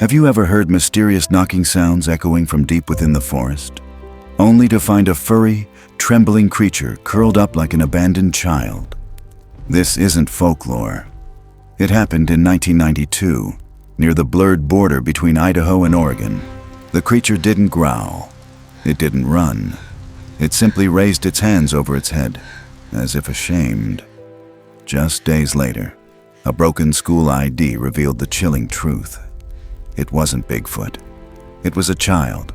Have you ever heard mysterious knocking sounds echoing from deep within the forest, only to find a furry, trembling creature curled up like an abandoned child? This isn't folklore. It happened in 1992, near the blurred border between Idaho and Oregon. The creature didn't growl. It didn't run. It simply raised its hands over its head, as if ashamed. Just days later, a broken school ID revealed the chilling truth. It wasn't Bigfoot. It was a child,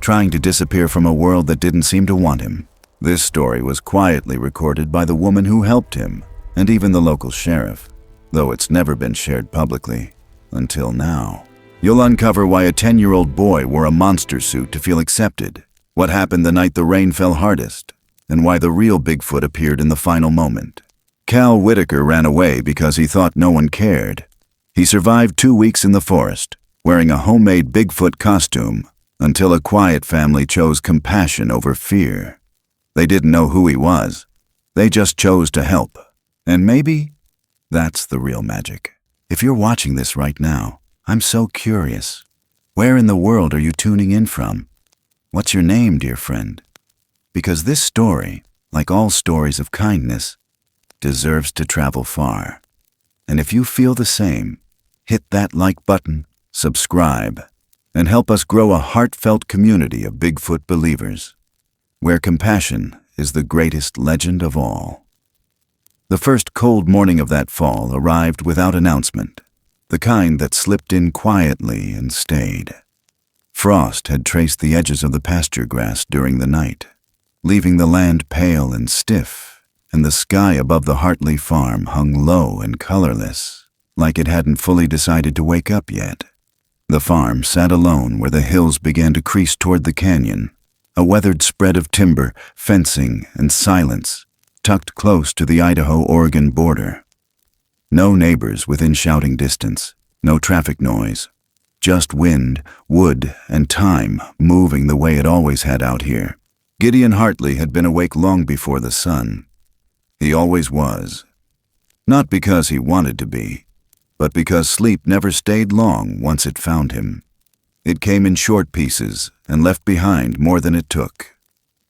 trying to disappear from a world that didn't seem to want him. This story was quietly recorded by the woman who helped him, and even the local sheriff, though it's never been shared publicly, until now. You'll uncover why a 10-year-old boy wore a monster suit to feel accepted, what happened the night the rain fell hardest, and why the real Bigfoot appeared in the final moment. Cal Whitaker ran away because he thought no one cared. He survived 2 weeks in the forest, wearing a homemade Bigfoot costume, until a quiet family chose compassion over fear. They didn't know who he was. They just chose to help. And maybe that's the real magic. If you're watching this right now, I'm so curious. Where in the world are you tuning in from? What's your name, dear friend? Because this story, like all stories of kindness, deserves to travel far. And if you feel the same, hit that like button, subscribe, and help us grow a heartfelt community of Bigfoot believers, where compassion is the greatest legend of all. The first cold morning of that fall arrived without announcement, the kind that slipped in quietly and stayed. Frost had traced the edges of the pasture grass during the night, leaving the land pale and stiff, and the sky above the Hartley farm hung low and colorless, like it hadn't fully decided to wake up yet. The farm sat alone where the hills began to crease toward the canyon, a weathered spread of timber, fencing, and silence, tucked close to the Idaho-Oregon border. No neighbors within shouting distance, no traffic noise, just wind, wood, and time moving the way it always had out here. Gideon Hartley had been awake long before the sun. He always was. Not because he wanted to be, but because sleep never stayed long once it found him. It came in short pieces and left behind more than it took.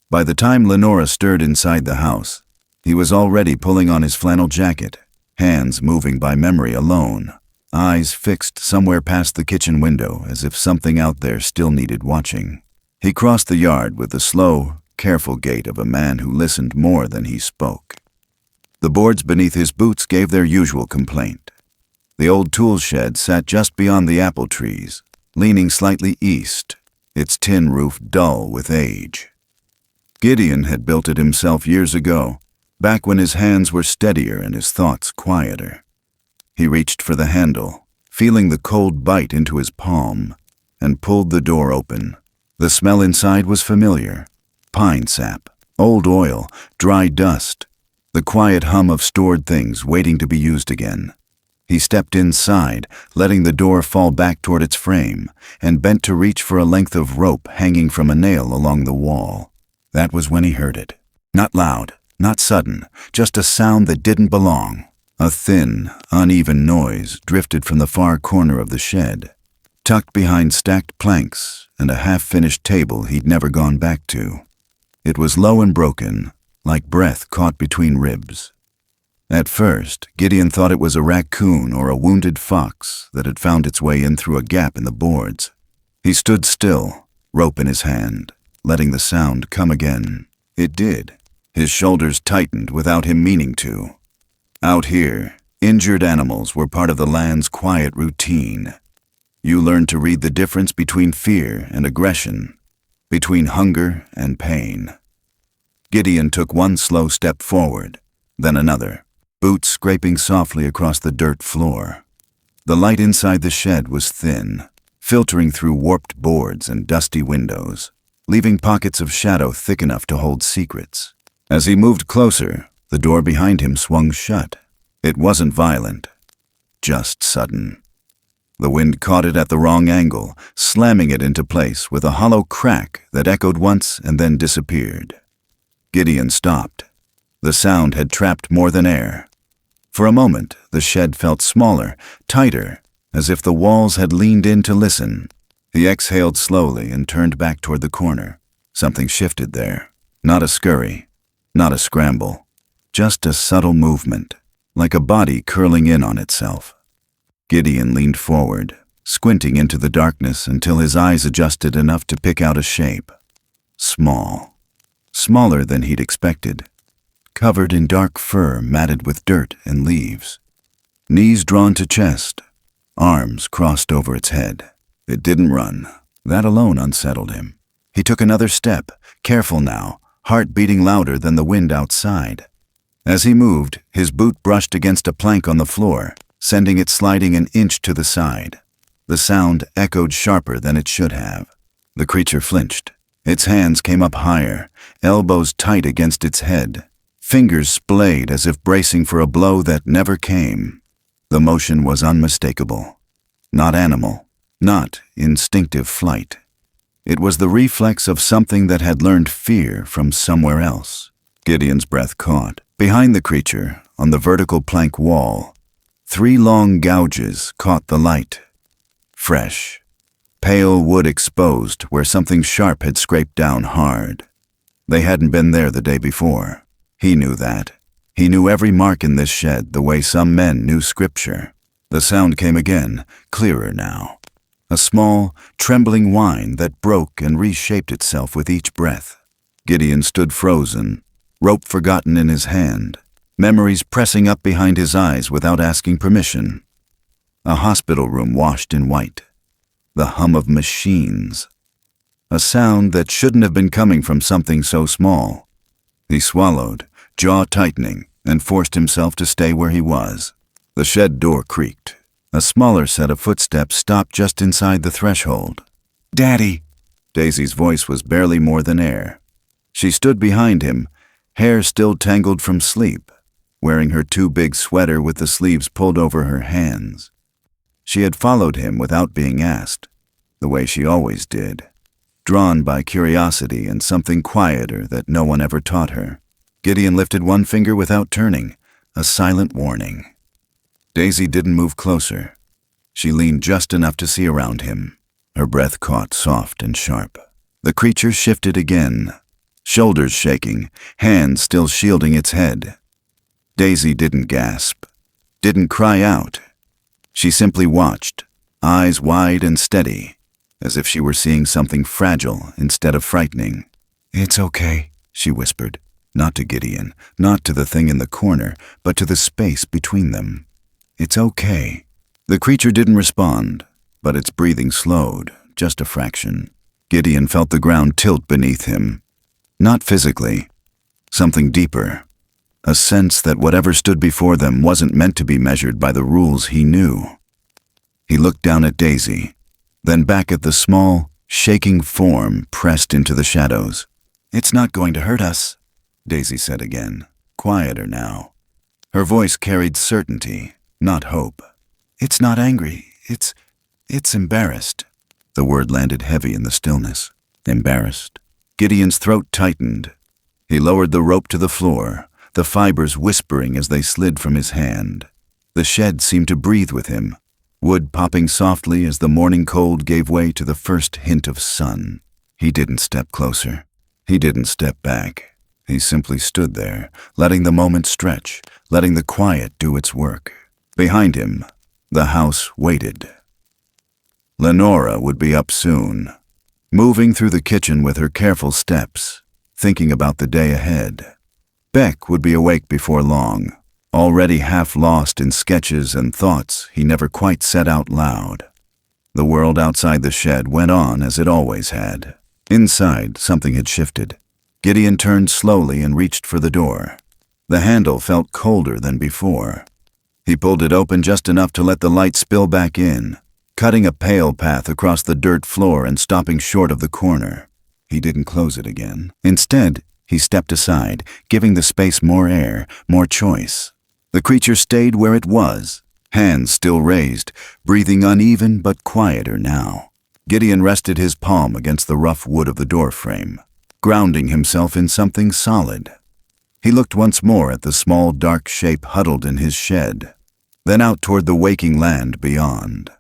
By the time Lenora stirred inside the house, he was already pulling on his flannel jacket, hands moving by memory alone, eyes fixed somewhere past the kitchen window as if something out there still needed watching. He crossed the yard with the slow, careful gait of a man who listened more than he spoke. The boards beneath his boots gave their usual complaint. The old tool shed sat just beyond the apple trees, leaning slightly east, its tin roof dull with age. Gideon had built it himself years ago, back when his hands were steadier and his thoughts quieter. He reached for the handle, feeling the cold bite into his palm, and pulled the door open. The smell inside was familiar. Pine sap, old oil, dry dust, the quiet hum of stored things waiting to be used again. He stepped inside, letting the door fall back toward its frame, and bent to reach for a length of rope hanging from a nail along the wall. That was when he heard it. Not loud, not sudden, just a sound that didn't belong. A thin, uneven noise drifted from the far corner of the shed, tucked behind stacked planks and a half-finished table he'd never gone back to. It was low and broken, like breath caught between ribs. At first, Gideon thought it was a raccoon or a wounded fox that had found its way in through a gap in the boards. He stood still, rope in his hand, letting the sound come again. It did. His shoulders tightened without him meaning to. Out here, injured animals were part of the land's quiet routine. You learned to read the difference between fear and aggression, between hunger and pain. Gideon took one slow step forward, then another, boots scraping softly across the dirt floor. The light inside the shed was thin, filtering through warped boards and dusty windows, leaving pockets of shadow thick enough to hold secrets. As he moved closer, the door behind him swung shut. It wasn't violent, just sudden. The wind caught it at the wrong angle, slamming it into place with a hollow crack that echoed once and then disappeared. Gideon stopped. The sound had trapped more than air. For a moment, the shed felt smaller, tighter, as if the walls had leaned in to listen. He exhaled slowly and turned back toward the corner. Something shifted there. Not a scurry, not a scramble, just a subtle movement, like a body curling in on itself. Gideon leaned forward, squinting into the darkness until his eyes adjusted enough to pick out a shape. Small. Smaller than he'd expected. Covered in dark fur matted with dirt and leaves. Knees drawn to chest. Arms crossed over its head. It didn't run. That alone unsettled him. He took another step, careful now, heart beating louder than the wind outside. As he moved, his boot brushed against a plank on the floor, sending it sliding an inch to the side. The sound echoed sharper than it should have. The creature flinched. Its hands came up higher, elbows tight against its head. Fingers splayed as if bracing for a blow that never came. The motion was unmistakable. Not animal, not instinctive flight. It was the reflex of something that had learned fear from somewhere else. Gideon's breath caught. Behind the creature, on the vertical plank wall, 3 long gouges caught the light. Fresh. Pale wood exposed where something sharp had scraped down hard. They hadn't been there the day before. He knew that. He knew every mark in this shed the way some men knew scripture. The sound came again, clearer now. A small, trembling whine that broke and reshaped itself with each breath. Gideon stood frozen, rope forgotten in his hand, memories pressing up behind his eyes without asking permission. A hospital room washed in white. The hum of machines. A sound that shouldn't have been coming from something so small. He swallowed, jaw tightening, and forced himself to stay where he was. The shed door creaked. A smaller set of footsteps stopped just inside the threshold. "Daddy!" Daisy's voice was barely more than air. She stood behind him, hair still tangled from sleep, wearing her too big sweater with the sleeves pulled over her hands. She had followed him without being asked, the way she always did, drawn by curiosity and something quieter that no one ever taught her. Gideon lifted one finger without turning, a silent warning. Daisy didn't move closer. She leaned just enough to see around him. Her breath caught soft and sharp. The creature shifted again, shoulders shaking, hands still shielding its head. Daisy didn't gasp, didn't cry out. She simply watched, eyes wide and steady, as if she were seeing something fragile instead of frightening. "It's okay," she whispered, not to Gideon, not to the thing in the corner, but to the space between them. "It's okay." The creature didn't respond, but its breathing slowed, just a fraction. Gideon felt the ground tilt beneath him. Not physically, something deeper. A sense that whatever stood before them wasn't meant to be measured by the rules he knew. He looked down at Daisy, then back at the small, shaking form pressed into the shadows. "It's not going to hurt us," Daisy said again, quieter now. Her voice carried certainty, not hope. "It's not angry. It's embarrassed." The word landed heavy in the stillness. Embarrassed. Gideon's throat tightened. He lowered the rope to the floor, the fibers whispering as they slid from his hand. The shed seemed to breathe with him, wood popping softly as the morning cold gave way to the first hint of sun. He didn't step closer. He didn't step back. He simply stood there, letting the moment stretch, letting the quiet do its work. Behind him, the house waited. Lenora would be up soon, moving through the kitchen with her careful steps, thinking about the day ahead. Beck would be awake before long, already half lost in sketches and thoughts he never quite said out loud. The world outside the shed went on as it always had. Inside, something had shifted. Gideon turned slowly and reached for the door. The handle felt colder than before. He pulled it open just enough to let the light spill back in, cutting a pale path across the dirt floor and stopping short of the corner. He didn't close it again. Instead, he stepped aside, giving the space more air, more choice. The creature stayed where it was, hands still raised, breathing uneven but quieter now. Gideon rested his palm against the rough wood of the doorframe, grounding himself in something solid. He looked once more at the small dark shape huddled in his shed, then out toward the waking land beyond.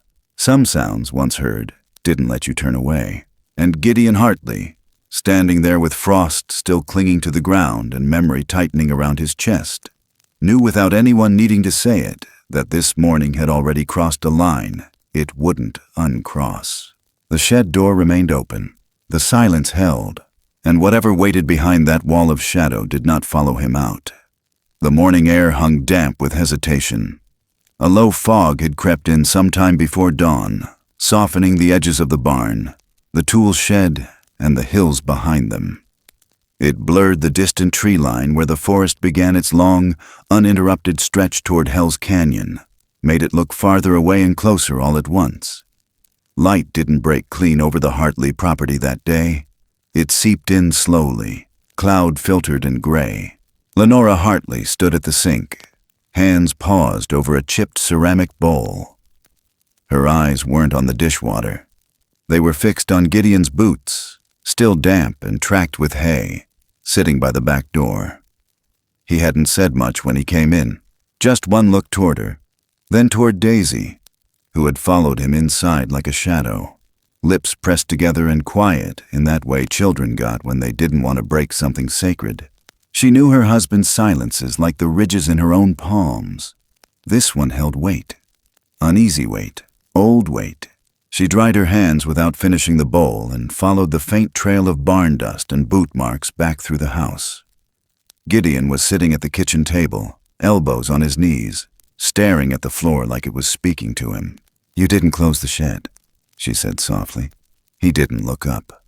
Some sounds, once heard, didn't let you turn away. And Gideon Hartley, standing there with frost still clinging to the ground and memory tightening around his chest, knew without anyone needing to say it that this morning had already crossed a line it wouldn't uncross. The shed door remained open. The silence held, and whatever waited behind that wall of shadow did not follow him out. The morning air hung damp with hesitation. A low fog had crept in some time before dawn, softening the edges of the barn, the tool shed, and the hills behind them. It blurred the distant tree line where the forest began its long, uninterrupted stretch toward Hell's Canyon, made it look farther away and closer all at once. Light didn't break clean over the Hartley property that day. It seeped in slowly, cloud-filtered and gray. Lenora Hartley stood at the sink, hands paused over a chipped ceramic bowl. Her eyes weren't on the dishwater. They were fixed on Gideon's boots, still damp and tracked with hay, sitting by the back door. He hadn't said much when he came in, just one look toward her, then toward Daisy, who had followed him inside like a shadow, lips pressed together and quiet in that way children got when they didn't want to break something sacred. She knew her husband's silences like the ridges in her own palms. This one held weight, uneasy weight, old weight. She dried her hands without finishing the bowl and followed the faint trail of barn dust and boot marks back through the house. Gideon was sitting at the kitchen table, elbows on his knees, staring at the floor like it was speaking to him. "You didn't close the shed," she said softly. He didn't look up.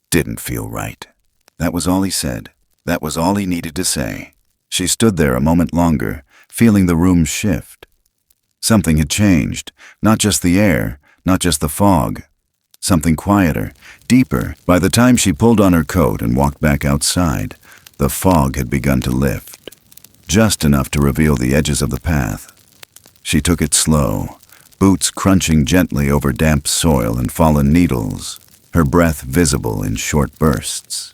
Didn't feel right. That was all he said. That was all he needed to say. She stood there a moment longer, feeling the room shift. Something had changed, not just the air, not just the fog. Something quieter, deeper. By the time she pulled on her coat and walked back outside, the fog had begun to lift, just enough to reveal the edges of the path. She took it slow, boots crunching gently over damp soil and fallen needles, her breath visible in short bursts.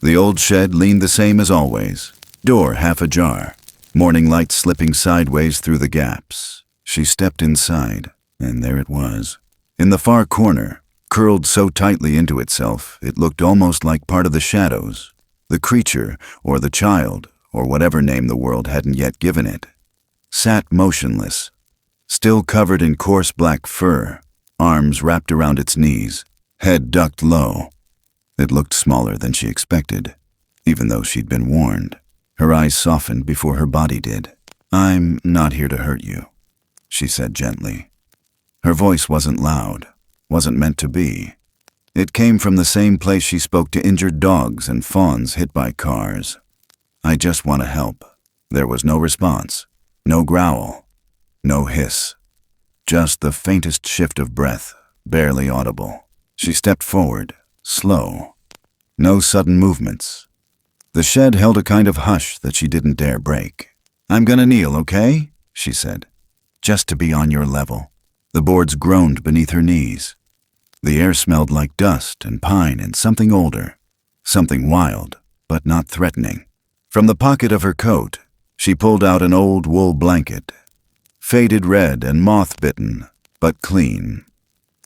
The old shed leaned the same as always, door half ajar, morning light slipping sideways through the gaps. She stepped inside, and there it was. In the far corner, curled so tightly into itself, it looked almost like part of the shadows. The creature, or the child, or whatever name the world hadn't yet given it, sat motionless, still covered in coarse black fur, arms wrapped around its knees, head ducked low. It looked smaller than she expected, even though she'd been warned. Her eyes softened before her body did. "I'm not here to hurt you," she said gently. Her voice wasn't loud, wasn't meant to be. It came from the same place she spoke to injured dogs and fawns hit by cars. "I just want to help." There was no response, no growl, no hiss, just the faintest shift of breath, barely audible. She stepped forward, slow. No sudden movements. The shed held a kind of hush that she didn't dare break. "I'm gonna kneel, okay?" she said. "Just to be on your level." The boards groaned beneath her knees. The air smelled like dust and pine and something older, something wild, but not threatening. From the pocket of her coat, she pulled out an old wool blanket, faded red and moth-bitten, but clean.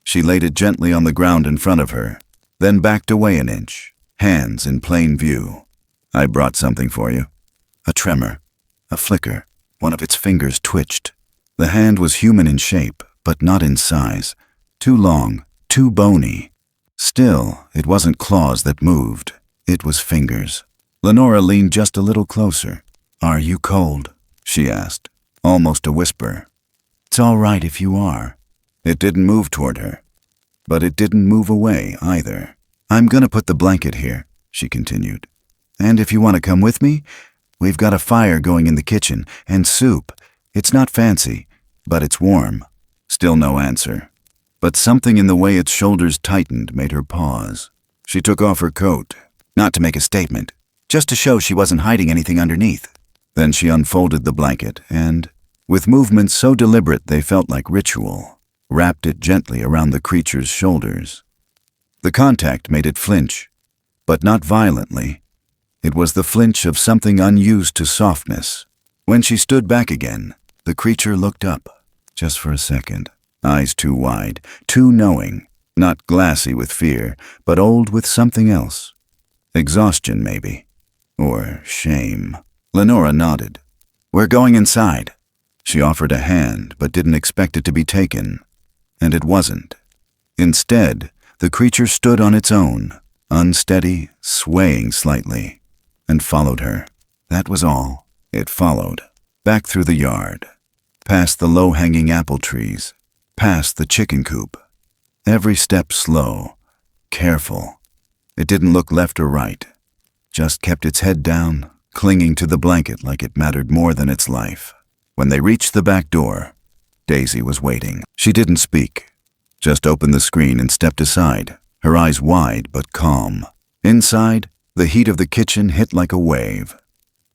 She laid it gently on the ground in front of her, then backed away an inch, hands in plain view. "I brought something for you." A tremor, a flicker. One of its fingers twitched. The hand was human in shape, but not in size. Too long, too bony. Still, it wasn't claws that moved. It was fingers. Lenora leaned just a little closer. "Are you cold?" she asked, almost a whisper. "It's all right if you are." It didn't move toward her, but it didn't move away either. "I'm gonna put the blanket here," she continued. "And if you want to come with me, we've got a fire going in the kitchen, and soup. It's not fancy, but it's warm." Still no answer. But something in the way its shoulders tightened made her pause. She took off her coat, not to make a statement, just to show she wasn't hiding anything underneath. Then she unfolded the blanket and, with movements so deliberate they felt like ritual, wrapped it gently around the creature's shoulders. The contact made it flinch, but not violently. It was the flinch of something unused to softness. When she stood back again, the creature looked up, just for a second. Eyes too wide, too knowing, not glassy with fear, but old with something else. Exhaustion, maybe. Or shame. Lenora nodded. "We're going inside." She offered a hand, but didn't expect it to be taken. And it wasn't. Instead, the creature stood on its own, unsteady, swaying slightly, and followed her. That was all. It followed. Back through the yard. Past the low-hanging apple trees. Past the chicken coop. Every step slow, careful. It didn't look left or right. Just kept its head down, clinging to the blanket like it mattered more than its life. When they reached the back door, Daisy was waiting. She didn't speak. Just opened the screen and stepped aside, her eyes wide but calm. Inside, the heat of the kitchen hit like a wave.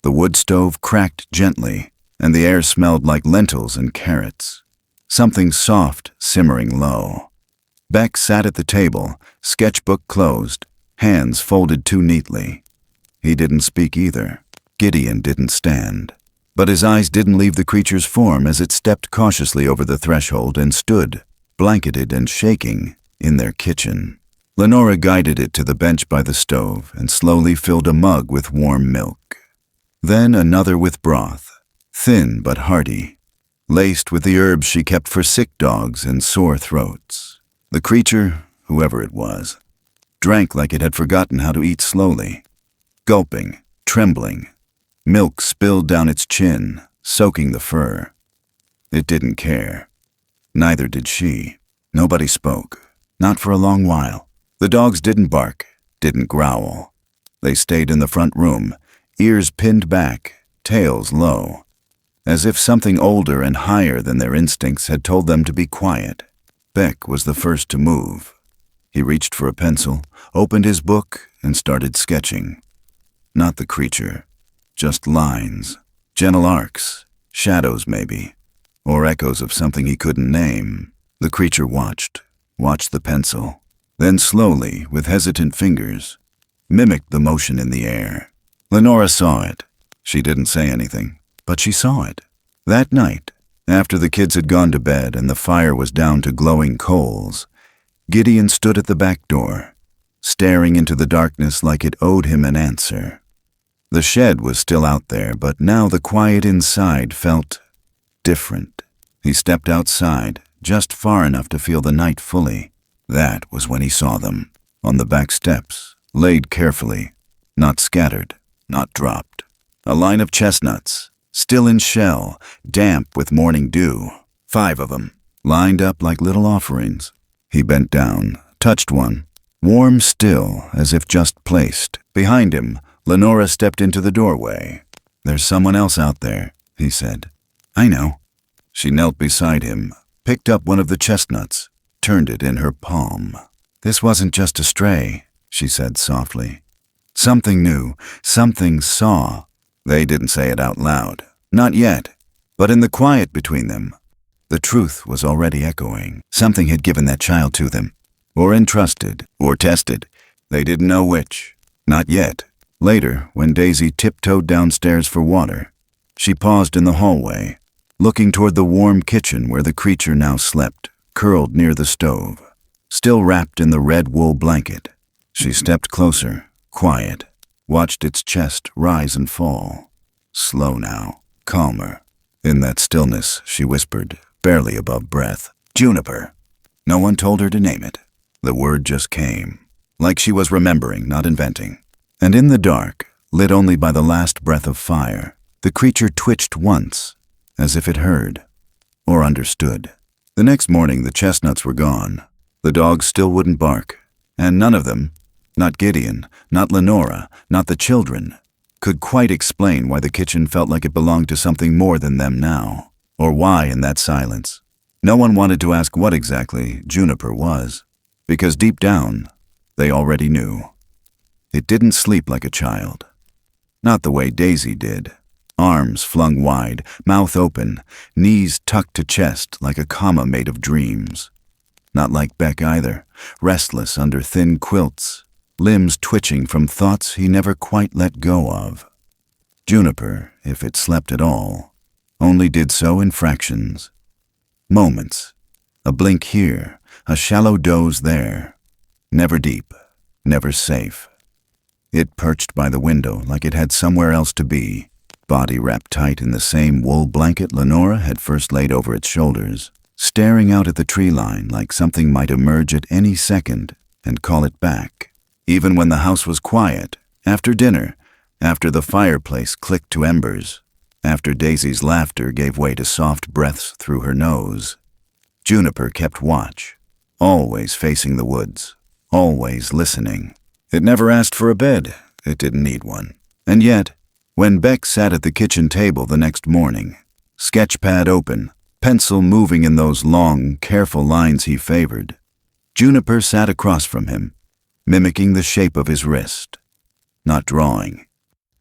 The wood stove cracked gently, and the air smelled like lentils and carrots. Something soft simmering low. Beck sat at the table, sketchbook closed, hands folded too neatly. He didn't speak either. Gideon didn't stand. But his eyes didn't leave the creature's form as it stepped cautiously over the threshold and stood, blanketed and shaking, in their kitchen. Lenora guided it to the bench by the stove and slowly filled a mug with warm milk. Then another with broth, thin but hearty, laced with the herbs she kept for sick dogs and sore throats. The creature, whoever it was, drank like it had forgotten how to eat slowly, gulping, trembling. Milk spilled down its chin, soaking the fur. It didn't care. Neither did she. Nobody spoke. Not for a long while. The dogs didn't bark, didn't growl. They stayed in the front room, ears pinned back, tails low, as if something older and higher than their instincts had told them to be quiet. Beck was the first to move. He reached for a pencil, opened his book, and started sketching. Not the creature. Just lines, gentle arcs, shadows maybe, or echoes of something he couldn't name. The creature watched the pencil, then slowly, with hesitant fingers, mimicked the motion in the air. Lenora saw it. She didn't say anything, but she saw it. That night, after the kids had gone to bed and the fire was down to glowing coals, Gideon stood at the back door, staring into the darkness like it owed him an answer. The shed was still out there, but now the quiet inside felt different. He stepped outside, just far enough to feel the night fully. That was when he saw them, on the back steps, laid carefully, not scattered, not dropped. A line of chestnuts, still in shell, damp with morning dew. 5 of them, lined up like little offerings. He bent down, touched one, warm still, as if just placed. Behind him, Lenora stepped into the doorway. "There's someone else out there," he said. "I know." She knelt beside him, picked up one of the chestnuts, turned it in her palm. "This wasn't just a stray," she said softly. "Something new, something saw." They didn't say it out loud. Not yet. But in the quiet between them, the truth was already echoing. Something had given that child to them. Or entrusted, or tested. They didn't know which. Not yet. Later, when Daisy tiptoed downstairs for water, she paused in the hallway, looking toward the warm kitchen where the creature now slept, curled near the stove, still wrapped in the red wool blanket. She stepped closer, quiet, watched its chest rise and fall. Slow now, calmer. In that stillness, she whispered, barely above breath, "Juniper." No one told her to name it. The word just came, like she was remembering, not inventing. And in the dark, lit only by the last breath of fire, the creature twitched once, as if it heard, or understood. The next morning, the chestnuts were gone. The dogs still wouldn't bark, and none of them, not Gideon, not Lenora, not the children, could quite explain why the kitchen felt like it belonged to something more than them now, or why in that silence. No one wanted to ask what exactly Juniper was, because deep down, they already knew. It didn't sleep like a child. Not the way Daisy did. Arms flung wide, mouth open, knees tucked to chest like a comma made of dreams. Not like Beck either, restless under thin quilts, limbs twitching from thoughts he never quite let go of. Juniper, if it slept at all, only did so in fractions. Moments, A blink here, a shallow doze there. Never deep, never safe. It perched by the window like it had somewhere else to be, body wrapped tight in the same wool blanket Lenora had first laid over its shoulders, staring out at the tree line like something might emerge at any second and call it back. Even when the house was quiet, after dinner, after the fireplace clicked to embers, after Daisy's laughter gave way to soft breaths through her nose, Juniper kept watch, always facing the woods, always listening. It never asked for a bed. It didn't need one. And yet, when Beck sat at the kitchen table the next morning, sketchpad open, pencil moving in those long, careful lines he favored, Juniper sat across from him, mimicking the shape of his wrist. Not drawing,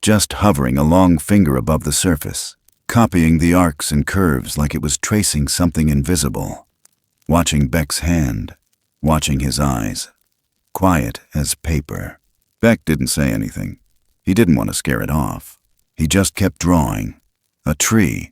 just hovering a long finger above the surface, copying the arcs and curves like it was tracing something invisible. Watching Beck's hand, watching his eyes. Quiet as paper. Beck didn't say anything. He didn't want to scare it off. He just kept drawing. A tree,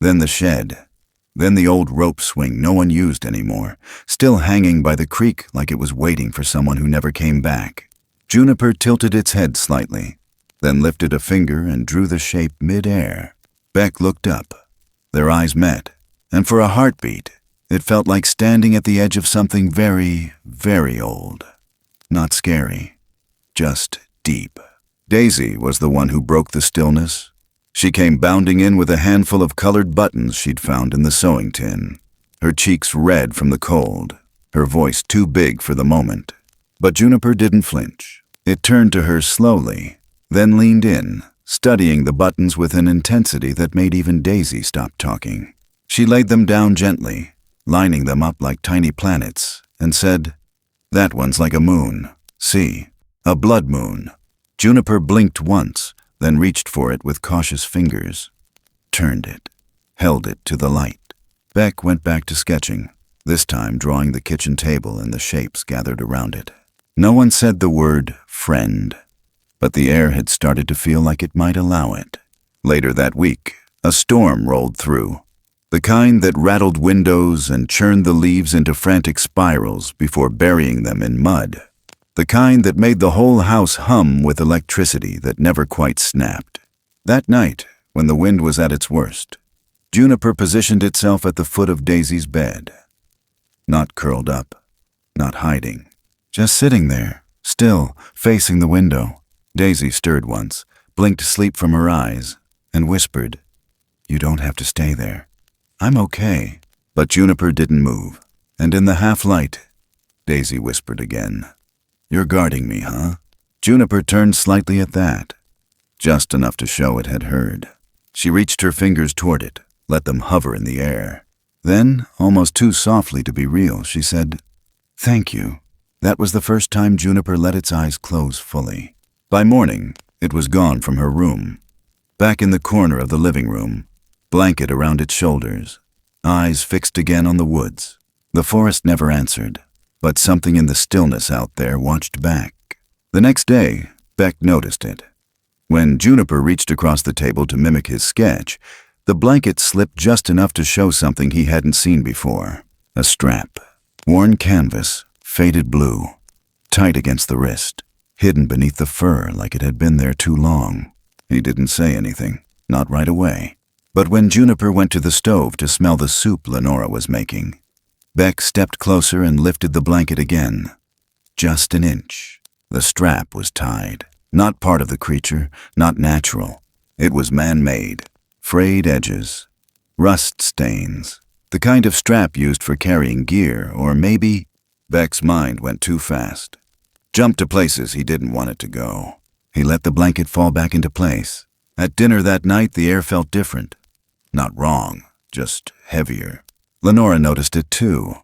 then the shed, then the old rope swing no one used anymore, still hanging by the creek like it was waiting for someone who never came back. Juniper tilted its head slightly, then lifted a finger and drew the shape mid-air. Beck looked up. Their eyes met, and for a heartbeat, it felt like standing at the edge of something very, very old. Not scary, just deep. Daisy was the one who broke the stillness. She came bounding in with a handful of colored buttons she'd found in the sewing tin, her cheeks red from the cold, her voice too big for the moment. But Juniper didn't flinch. It turned to her slowly, then leaned in, studying the buttons with an intensity that made even Daisy stop talking. She laid them down gently, lining them up like tiny planets, and said, "That one's like a moon. See, a blood moon." Juniper blinked once, then reached for it with cautious fingers. Turned it, held it to the light. Beck went back to sketching, this time drawing the kitchen table and the shapes gathered around it. No one said the word friend, but the air had started to feel like it might allow it. Later that week, a storm rolled through. The kind that rattled windows and churned the leaves into frantic spirals before burying them in mud. The kind that made the whole house hum with electricity that never quite snapped. That night, when the wind was at its worst, Juniper positioned itself at the foot of Daisy's bed. Not curled up, not hiding, just sitting there, still, facing the window. Daisy stirred once, blinked sleep from her eyes, and whispered, "You don't have to stay there. I'm okay." But Juniper didn't move, and in the half-light, Daisy whispered again, "You're guarding me, huh?" Juniper turned slightly at that, just enough to show it had heard. She reached her fingers toward it, let them hover in the air. Then, almost too softly to be real, she said, "Thank you." That was the first time Juniper let its eyes close fully. By morning, it was gone from her room. Back in the corner of the living room, blanket around its shoulders, eyes fixed again on the woods. The forest never answered, but something in the stillness out there watched back. The next day, Beck noticed it. When Juniper reached across the table to mimic his sketch, the blanket slipped just enough to show something he hadn't seen before. A strap, worn canvas, faded blue, tight against the wrist, hidden beneath the fur like it had been there too long. He didn't say anything, not right away. But when Juniper went to the stove to smell the soup Lenora was making, Beck stepped closer and lifted the blanket again. Just an inch. The strap was tied. Not part of the creature, not natural. It was man-made. Frayed edges. Rust stains. The kind of strap used for carrying gear, or maybe... Beck's mind went too fast. Jumped to places he didn't want it to go. He let the blanket fall back into place. At dinner that night, the air felt different. Not wrong, just heavier. Lenora noticed it too.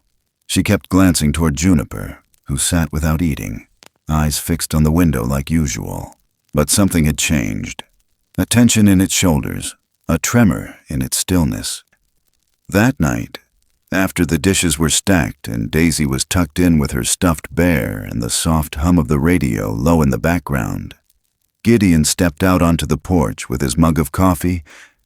She kept glancing toward Juniper, who sat without eating, eyes fixed on the window like usual. But something had changed. A tension in its shoulders, a tremor in its stillness. That night, after the dishes were stacked and Daisy was tucked in with her stuffed bear and the soft hum of the radio low in the background, Gideon stepped out onto the porch with his mug of coffee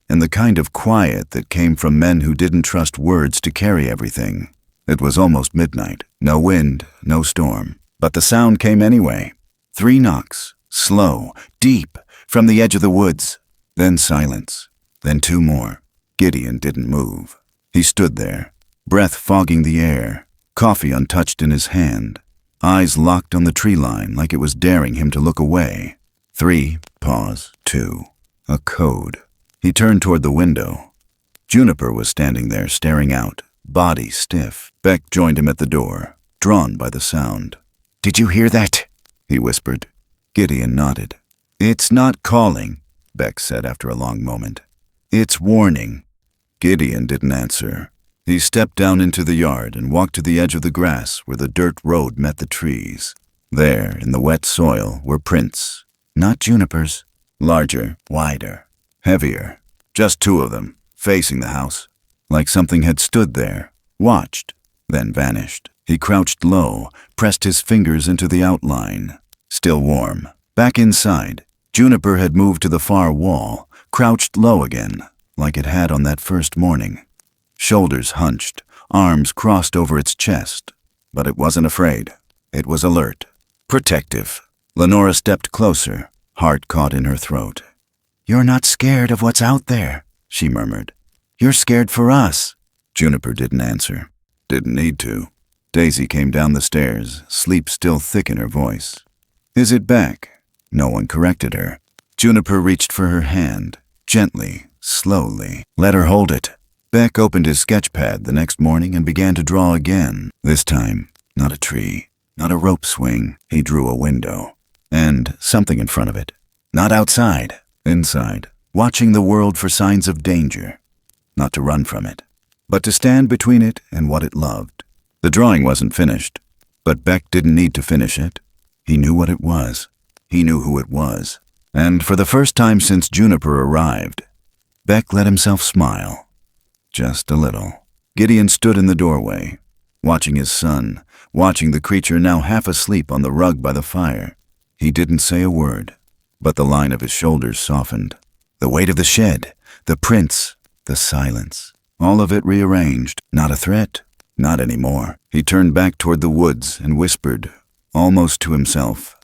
and the kind of quiet that came from men who didn't trust words to carry everything. It was almost midnight. No wind, no storm. But the sound came anyway. 3 knocks, slow, deep, from the edge of the woods. Then silence. Then 2 more. Gideon didn't move. He stood there, breath fogging the air, coffee untouched in his hand, eyes locked on the tree line like it was daring him to look away. 3, pause, 2. A code. He turned toward the window. Juniper was standing there staring out, body stiff. Beck joined him at the door, drawn by the sound. "Did you hear that?" he whispered. Gideon nodded. "It's not calling," Beck said after a long moment. "It's warning." Gideon didn't answer. He stepped down into the yard and walked to the edge of the grass where the dirt road met the trees. There, in the wet soil, were prints. Not Juniper's. Larger, wider, heavier. Just 2 of them, facing the house. Like something had stood there, watched, then vanished. He crouched low, pressed his fingers into the outline. Still warm. Back inside, Juniper had moved to the far wall, crouched low again, like it had on that first morning. Shoulders hunched, arms crossed over its chest. But it wasn't afraid. It was alert. Protective. Lenora stepped closer, heart caught in her throat. "You're not scared of what's out there," she murmured. "You're scared for us." Juniper didn't answer. Didn't need to. Daisy came down the stairs, sleep still thick in her voice. "Is it back?" No one corrected her. Juniper reached for her hand, gently, slowly. Let her hold it. Beck opened his sketch pad the next morning and began to draw again. This time, not a tree, not a rope swing. He drew a window. And something in front of it. Not outside, inside, watching the world for signs of danger. Not to run from it, but to stand between it and what it loved. The drawing wasn't finished, but Beck didn't need to finish it. He knew what it was. He knew who it was. And for the first time since Juniper arrived, Beck let himself smile. Just a little. Gideon stood in the doorway, watching his son, watching the creature now half asleep on the rug by the fire. He didn't say a word, but the line of his shoulders softened. The weight of the shed, the prints, the silence, all of it rearranged. Not a threat, not anymore. He turned back toward the woods and whispered, almost to himself,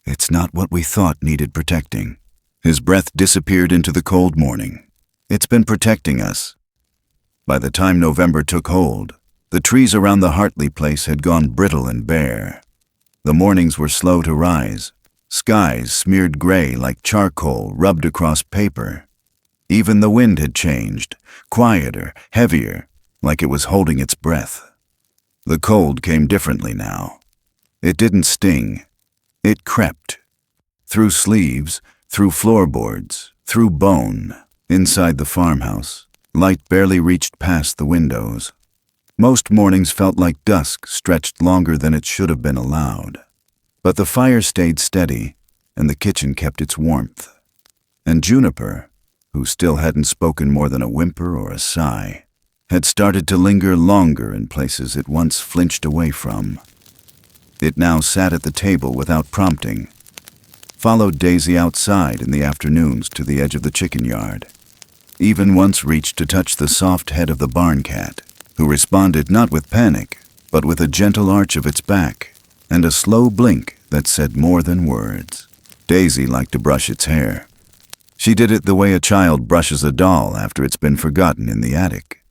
"It's not what we thought needed protecting." His breath disappeared into the cold morning. It's been protecting us. By the time November took hold, the trees around the Hartley place had gone brittle and bare. The mornings were slow to rise, skies smeared gray like charcoal rubbed across paper. Even the wind had changed, quieter, heavier, like it was holding its breath. The cold came differently now. It didn't sting. It crept. Through sleeves, through floorboards, through bone. Inside the farmhouse, light barely reached past the windows. Most mornings felt like dusk stretched longer than it should have been allowed. But the fire stayed steady, and the kitchen kept its warmth. And Juniper, who still hadn't spoken more than a whimper or a sigh, had started to linger longer in places it once flinched away from. It now sat at the table without prompting, followed Daisy outside in the afternoons to the edge of the chicken yard, even once reached to touch the soft head of the barn cat, who responded not with panic, but with a gentle arch of its back and a slow blink that said more than words. Daisy liked to brush its hair. She did it the way a child brushes a doll after it's been forgotten in the attic.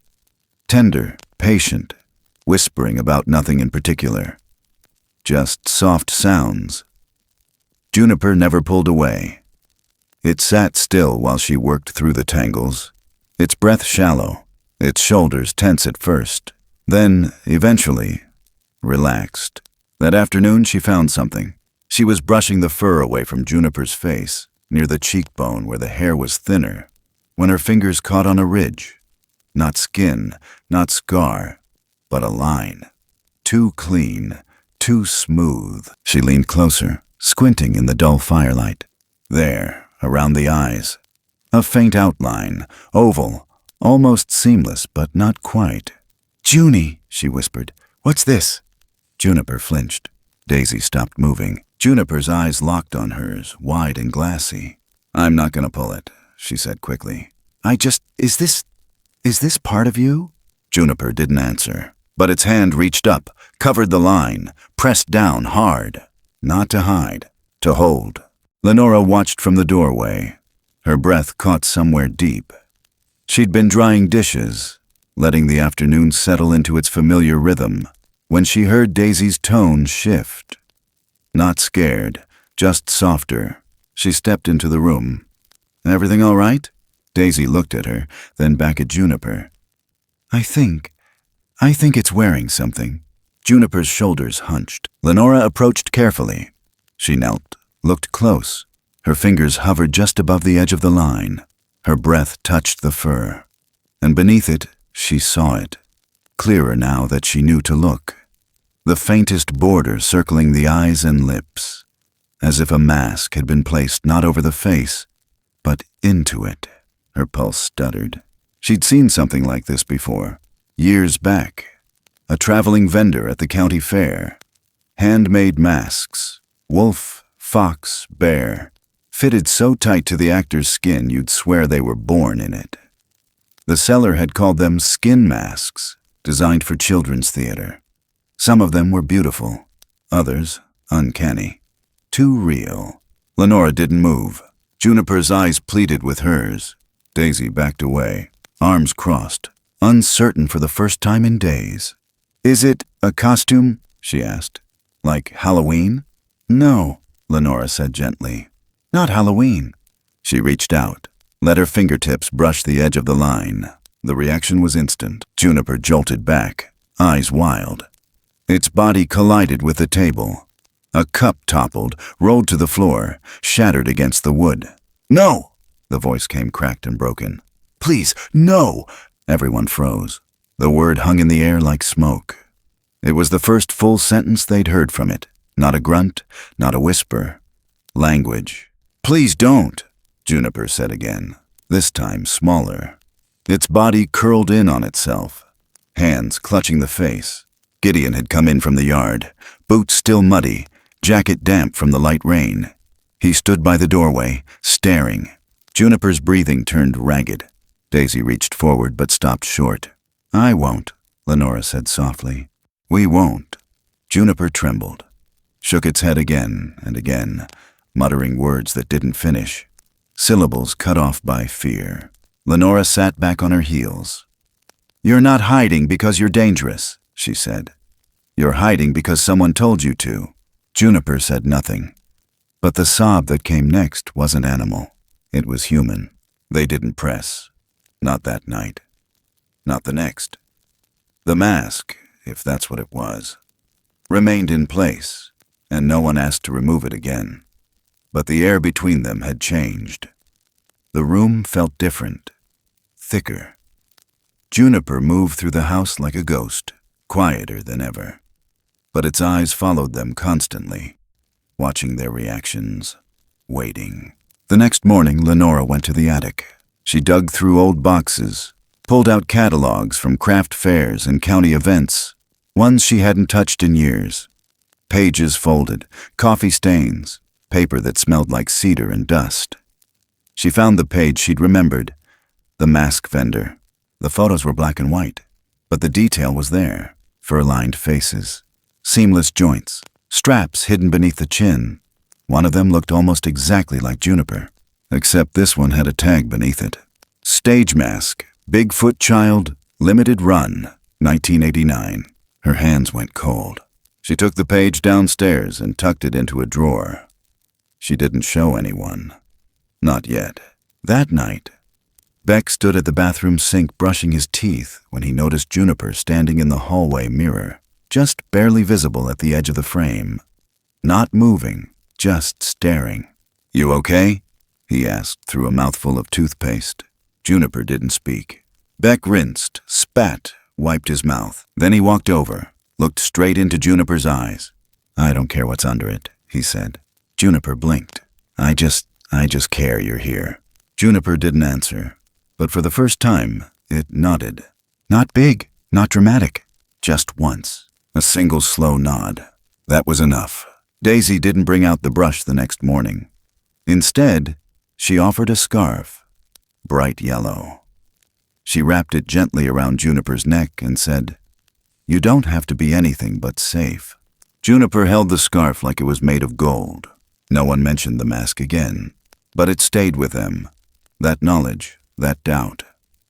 Tender, patient, whispering about nothing in particular. Just soft sounds. Juniper never pulled away. It sat still while she worked through the tangles, its breath shallow, its shoulders tense at first, then, eventually, relaxed. That afternoon she found something. She was brushing the fur away from Juniper's face, near the cheekbone where the hair was thinner, when her fingers caught on a ridge. Not skin, not scar, but a line. Too clean, too smooth. She leaned closer, squinting in the dull firelight. There, around the eyes, a faint outline, oval, almost seamless, but not quite. "Junie," she whispered. "What's this?" Juniper flinched. Daisy stopped moving. Juniper's eyes locked on hers, wide and glassy. "I'm not gonna pull it," she said quickly. Is this part of you?" Juniper didn't answer. But its hand reached up, covered the line, pressed down hard. Not to hide, to hold. Lenora watched from the doorway. Her breath caught somewhere deep. She'd been drying dishes, letting the afternoon settle into its familiar rhythm, when she heard Daisy's tone shift. Not scared, just softer. She stepped into the room. "Everything all right?" Daisy looked at her, then back at Juniper. I think it's wearing something." Juniper's shoulders hunched. Lenora approached carefully. She knelt, looked close. Her fingers hovered just above the edge of the line. Her breath touched the fur. And beneath it, she saw it. Clearer now that she knew to look. The faintest border circling the eyes and lips. As if a mask had been placed not over the face, but into it. Her pulse stuttered. She'd seen something like this before. Years back. A traveling vendor at the county fair. Handmade masks. Wolf, fox, bear. Fitted so tight to the actor's skin you'd swear they were born in it. The seller had called them skin masks, designed for children's theater. Some of them were beautiful, others uncanny. Too real. Lenora didn't move. Juniper's eyes pleaded with hers. Daisy backed away, arms crossed, uncertain for the first time in days. "Is it a costume?" she asked. "Like Halloween?" "No," Lenora said gently. "Not Halloween." She reached out, let her fingertips brush the edge of the line. The reaction was instant. Juniper jolted back, eyes wild. Its body collided with the table. A cup toppled, rolled to the floor, shattered against the wood. "No!" The voice came cracked and broken. "Please, no!" Everyone froze. The word hung in the air like smoke. It was the first full sentence they'd heard from it. Not a grunt, not a whisper. Language. "Please don't," Juniper said again, this time smaller. Its body curled in on itself, hands clutching the face. Gideon had come in from the yard, boots still muddy, jacket damp from the light rain. He stood by the doorway, staring. Juniper's breathing turned ragged. Daisy reached forward but stopped short. "I won't," Lenora said softly. "We won't." Juniper trembled, shook its head again and again, muttering words that didn't finish, syllables cut off by fear. Lenora sat back on her heels. "You're not hiding because you're dangerous," she said. "You're hiding because someone told you to." Juniper said nothing. But the sob that came next wasn't animal. It was human. They didn't press. Not that night. Not the next. The mask, if that's what it was, remained in place, and no one asked to remove it again. But the air between them had changed. The room felt different, thicker. Juniper moved through the house like a ghost, quieter than ever. But its eyes followed them constantly, watching their reactions, waiting. The next morning, Lenora went to the attic. She dug through old boxes, pulled out catalogs from craft fairs and county events, ones she hadn't touched in years. Pages folded, coffee stains, paper that smelled like cedar and dust. She found the page she'd remembered, the mask vendor. The photos were black and white, but the detail was there. Fur-lined faces, seamless joints, straps hidden beneath the chin. One of them looked almost exactly like Juniper, except this one had a tag beneath it. Stage mask, Bigfoot child, limited run, 1989. Her hands went cold. She took the page downstairs and tucked it into a drawer. She didn't show anyone. Not yet. That night, Beck stood at the bathroom sink brushing his teeth when he noticed Juniper standing in the hallway mirror, just barely visible at the edge of the frame. Not moving, just staring. "You okay?" he asked through a mouthful of toothpaste. Juniper didn't speak. Beck rinsed, spat, wiped his mouth. Then he walked over, looked straight into Juniper's eyes. "I don't care what's under it," he said. Juniper blinked. I just care you're here." Juniper didn't answer, but for the first time, it nodded. Not big, not dramatic, just once. A single slow nod. That was enough. Daisy didn't bring out the brush the next morning. Instead, she offered a scarf, bright yellow. She wrapped it gently around Juniper's neck and said, You don't have to be anything but safe. Juniper held the scarf like it was made of gold. No one mentioned the mask again, but it stayed with them. That knowledge, that doubt.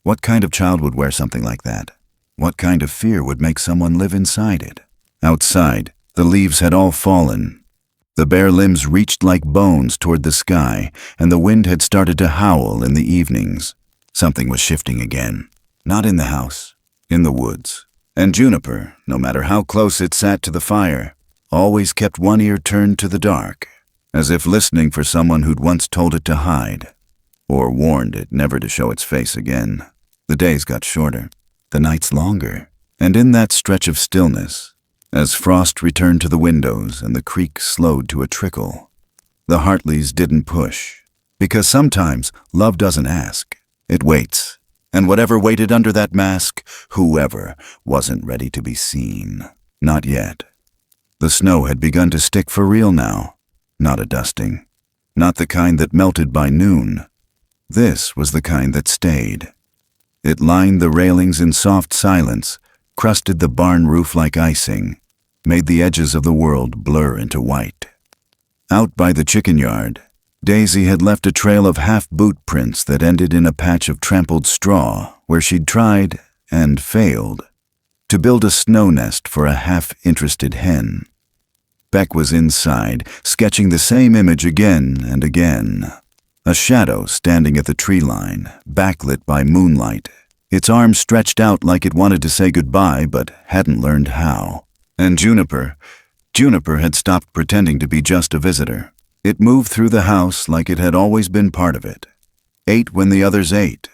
What kind of child would wear something like that? What kind of fear would make someone live inside it? Outside, the leaves had all fallen. The bare limbs reached like bones toward the sky, and the wind had started to howl in the evenings. Something was shifting again. Not in the house, in the woods. And Juniper, no matter how close it sat to the fire, always kept one ear turned to the dark, as if listening for someone who'd once told it to hide, or warned it never to show its face again. The days got shorter, the nights longer, and in that stretch of stillness, as frost returned to the windows and the creek slowed to a trickle, the Hartleys didn't push, because sometimes love doesn't ask, it waits, and whatever waited under that mask, whoever, wasn't ready to be seen. Not yet. The snow had begun to stick for real now, not a dusting, not the kind that melted by noon. This was the kind that stayed. It lined the railings in soft silence, crusted the barn roof like icing, made the edges of the world blur into white. Out by the chicken yard, Daisy had left a trail of half-boot prints that ended in a patch of trampled straw where she'd tried, and failed, to build a snow nest for a half-interested hen. Beck was inside, sketching the same image again and again. A shadow standing at the tree line, backlit by moonlight, its arms stretched out like it wanted to say goodbye but hadn't learned how. And Juniper had stopped pretending to be just a visitor. It moved through the house like it had always been part of it. Ate when the others ate,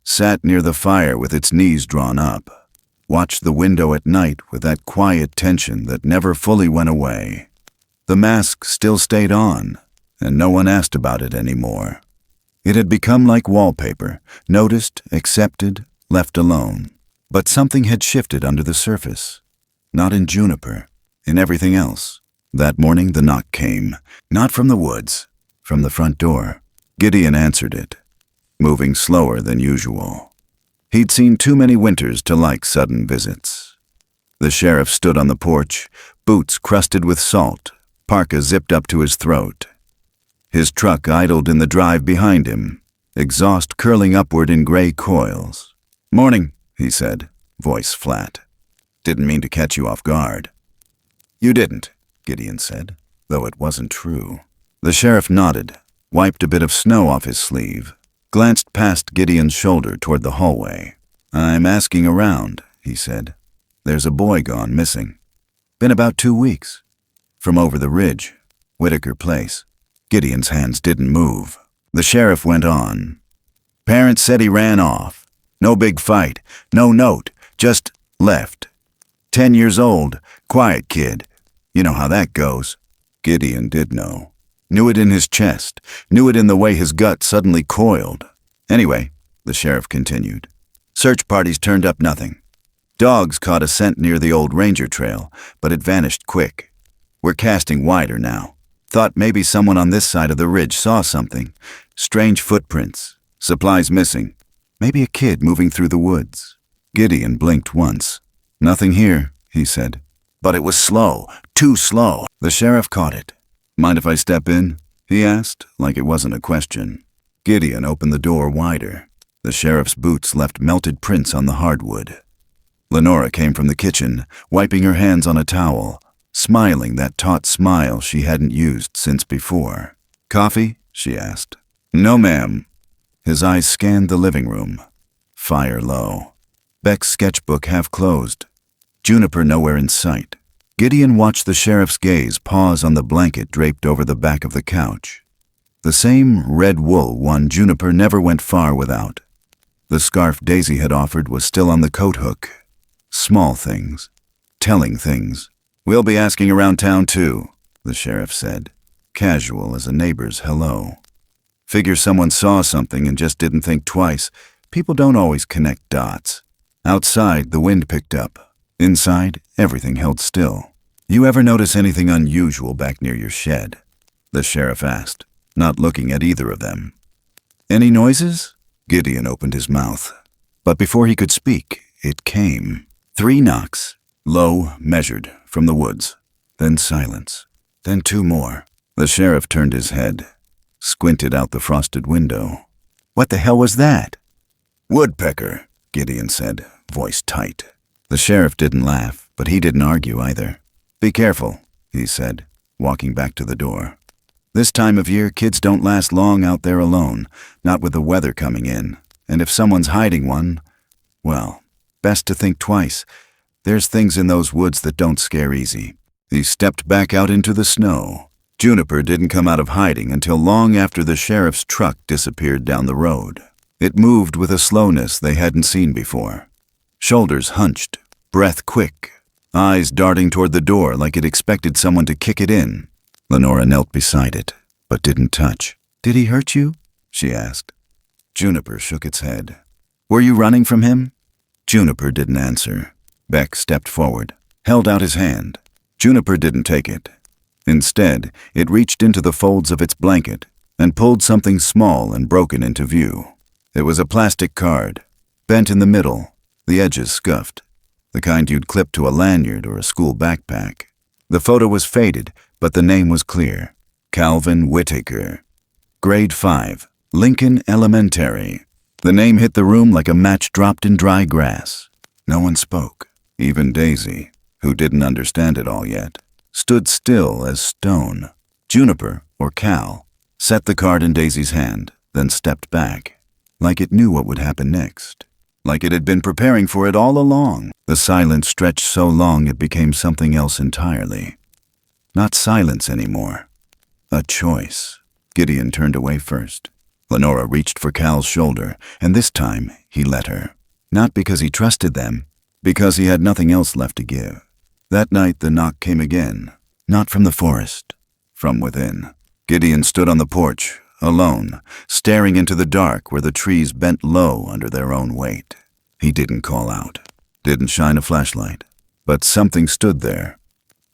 sat near the fire with its knees drawn up, watched the window at night with that quiet tension that never fully went away. The mask still stayed on, and no one asked about it anymore. It had become like wallpaper, noticed, accepted, left alone. But something had shifted under the surface. Not in Juniper, in everything else. That morning the knock came, not from the woods, from the front door. Gideon answered it, moving slower than usual. He'd seen too many winters to like sudden visits. The sheriff stood on the porch, boots crusted with salt, parka zipped up to his throat. His truck idled in the drive behind him, exhaust curling upward in gray coils. "Morning," he said, voice flat. "Didn't mean to catch you off guard." "You didn't," Gideon said, though it wasn't true. The sheriff nodded, wiped a bit of snow off his sleeve, glanced past Gideon's shoulder toward the hallway. "I'm asking around," he said. "There's a boy gone missing. Been about 2 weeks. From over the ridge, Whitaker Place." Gideon's hands didn't move. The sheriff went on. "Parents said he ran off. No big fight, no note, just left. 10 years old, quiet kid. You know how that goes." Gideon did know. Knew it in his chest, knew it in the way his gut suddenly coiled. "Anyway," the sheriff continued, "search parties turned up nothing. Dogs caught a scent near the old ranger trail, but it vanished quick. We're casting wider now. Thought maybe someone on this side of the ridge saw something. Strange footprints, supplies missing. Maybe a kid moving through the woods." Gideon blinked once. "Nothing here," he said. "But it was slow, too slow." The sheriff caught it. "Mind if I step in?" he asked, like it wasn't a question. Gideon opened the door wider. The sheriff's boots left melted prints on the hardwood. Lenora came from the kitchen, wiping her hands on a towel, smiling that taut smile she hadn't used since before. "Coffee?" she asked. "No, ma'am." His eyes scanned the living room. Fire low. Beck's sketchbook half closed. Juniper nowhere in sight. Gideon watched the sheriff's gaze pause on the blanket draped over the back of the couch. The same red wool one Juniper never went far without. The scarf Daisy had offered was still on the coat hook. Small things. Telling things. "We'll be asking around town too," the sheriff said, casual as a neighbor's hello. "Figure someone saw something and just didn't think twice. People don't always connect dots." Outside, the wind picked up. Inside, everything held still. "You ever notice anything unusual back near your shed?" the sheriff asked, not looking at either of them. "Any noises?" Gideon opened his mouth. But before he could speak, it came. 3 knocks, Low, measured, from the woods. Then silence. Then two more. The sheriff turned his head, squinted out the frosted window. "What the hell was that?" "Woodpecker," Gideon said, voice tight. The sheriff didn't laugh, but he didn't argue either. "Be careful," he said, walking back to the door. "This time of year, kids don't last long out there alone, not with the weather coming in. And if someone's hiding one, well, best to think twice. There's things in those woods that don't scare easy." He stepped back out into the snow. Juniper didn't come out of hiding until long after the sheriff's truck disappeared down the road. It moved with a slowness they hadn't seen before. Shoulders hunched, breath quick, eyes darting toward the door like it expected someone to kick it in. Lenora knelt beside it, but didn't touch. "Did he hurt you?" she asked. Juniper shook its head. "Were you running from him?" Juniper didn't answer. Beck stepped forward, held out his hand. Juniper didn't take it. Instead, it reached into the folds of its blanket and pulled something small and broken into view. It was a plastic card, bent in the middle, the edges scuffed, the kind you'd clip to a lanyard or a school backpack. The photo was faded, but the name was clear. Calvin Whitaker. Grade 5, Lincoln Elementary. The name hit the room like a match dropped in dry grass. No one spoke, even Daisy, who didn't understand it all yet, stood still as stone. Juniper, or Cal, set the card in Daisy's hand, then stepped back, like it knew what would happen next, like it had been preparing for it all along. The silence stretched so long it became something else entirely. Not silence anymore. A choice. Gideon turned away first. Lenora reached for Cal's shoulder, and this time he let her. Not because he trusted them, because he had nothing else left to give. That night the knock came again, not from the forest, from within. Gideon stood on the porch, alone, staring into the dark where the trees bent low under their own weight. He didn't call out, didn't shine a flashlight, but something stood there,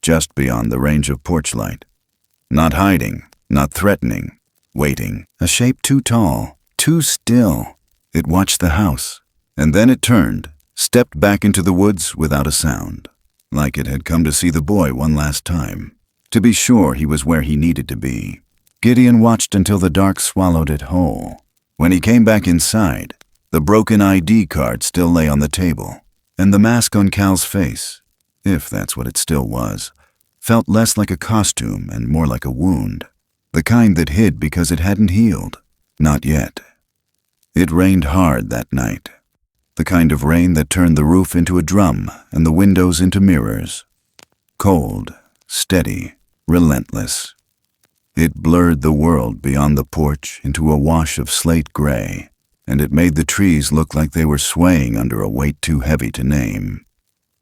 just beyond the range of porch light. Not hiding, not threatening, waiting. A shape too tall, too still. It watched the house, and then it turned, stepped back into the woods without a sound, like it had come to see the boy one last time, to be sure he was where he needed to be. Gideon watched until the dark swallowed it whole. When he came back inside, the broken ID card still lay on the table, and the mask on Cal's face, if that's what it still was, felt less like a costume and more like a wound, the kind that hid because it hadn't healed. Not yet. It rained hard that night. The kind of rain that turned the roof into a drum and the windows into mirrors. Cold, steady, relentless. It blurred the world beyond the porch into a wash of slate gray, and it made the trees look like they were swaying under a weight too heavy to name.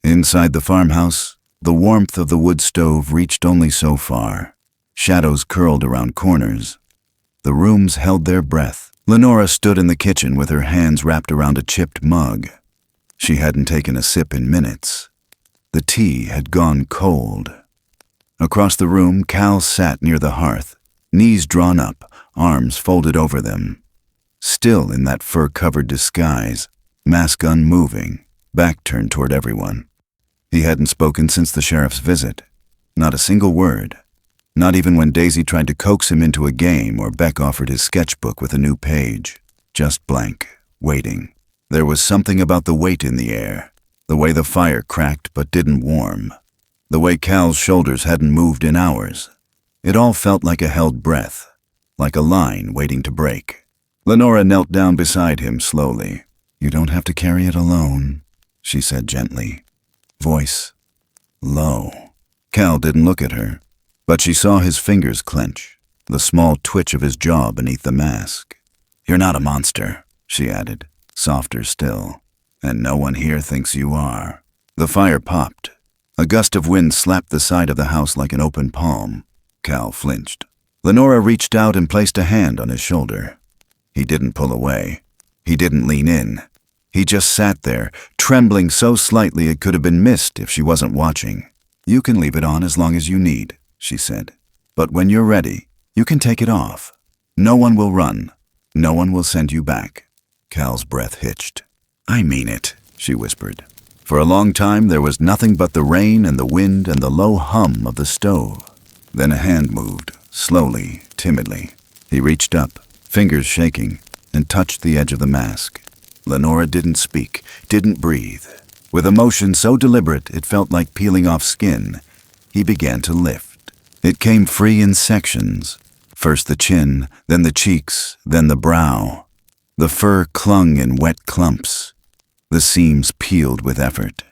Inside the farmhouse, the warmth of the wood stove reached only so far. Shadows curled around corners. The rooms held their breath. Lenora stood in the kitchen with her hands wrapped around a chipped mug. She hadn't taken a sip in minutes. The tea had gone cold. Across the room, Cal sat near the hearth, knees drawn up, arms folded over them. Still in that fur-covered disguise, mask unmoving, back turned toward everyone. He hadn't spoken since the sheriff's visit. Not a single word. Not even when Daisy tried to coax him into a game or Beck offered his sketchbook with a new page. Just blank, waiting. There was something about the weight in the air, the way the fire cracked but didn't warm, the way Cal's shoulders hadn't moved in hours. It all felt like a held breath, like a line waiting to break. Lenora knelt down beside him slowly. "You don't have to carry it alone," she said gently. Voice low. Cal didn't look at her, but she saw his fingers clench, the small twitch of his jaw beneath the mask. "You're not a monster," she added, softer still, "and no one here thinks you are." The fire popped. A gust of wind slapped the side of the house like an open palm. Cal flinched. Lenora reached out and placed a hand on his shoulder. He didn't pull away. He didn't lean in. He just sat there, trembling so slightly it could have been missed if she wasn't watching. "You can leave it on as long as you need," she said. "But when you're ready, you can take it off. No one will run. No one will send you back." Cal's breath hitched. "I mean it," she whispered. For a long time there was nothing but the rain and the wind and the low hum of the stove. Then a hand moved, slowly, timidly. He reached up, fingers shaking, and touched the edge of the mask. Lenora didn't speak, didn't breathe. With a motion so deliberate it felt like peeling off skin, he began to lift. It came free in sections. First the chin, then the cheeks, then the brow. The fur clung in wet clumps. The seams peeled with effort.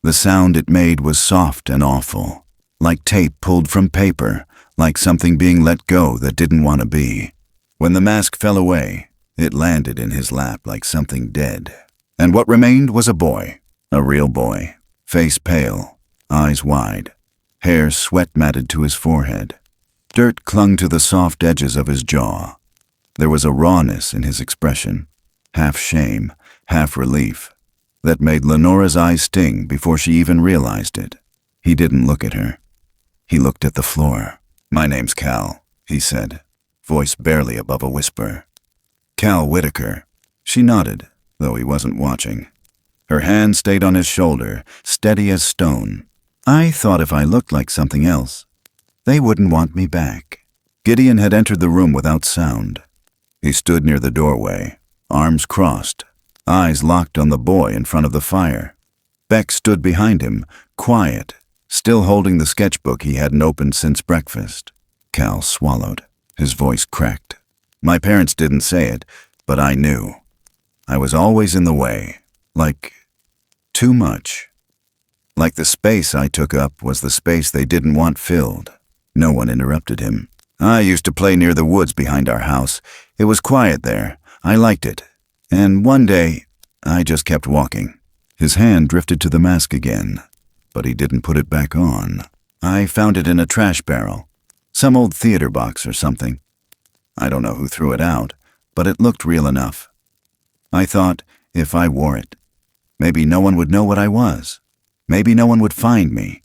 The sound it made was soft and awful, like tape pulled from paper, like something being let go that didn't want to be. When the mask fell away, it landed in his lap like something dead. And what remained was a boy, a real boy, face pale, eyes wide, hair sweat-matted to his forehead. Dirt clung to the soft edges of his jaw. There was a rawness in his expression, half shame, half relief, that made Lenora's eyes sting before she even realized it. He didn't look at her. He looked at the floor. "My name's Cal," he said, voice barely above a whisper. "Cal Whitaker." She nodded, though he wasn't watching. Her hand stayed on his shoulder, steady as stone. "I thought if I looked like something else, they wouldn't want me back." Gideon had entered the room without sound. He stood near the doorway, arms crossed, eyes locked on the boy in front of the fire. Beck stood behind him, quiet, still holding the sketchbook he hadn't opened since breakfast. Cal swallowed. His voice cracked. "My parents didn't say it, but I knew. I was always in the way, like too much. Like the space I took up was the space they didn't want filled." No one interrupted him. "I used to play near the woods behind our house. It was quiet there. I liked it. And one day, I just kept walking." His hand drifted to the mask again, but he didn't put it back on. "I found it in a trash barrel. Some old theater box or something. I don't know who threw it out, but it looked real enough. I thought, if I wore it, maybe no one would know what I was. Maybe no one would find me,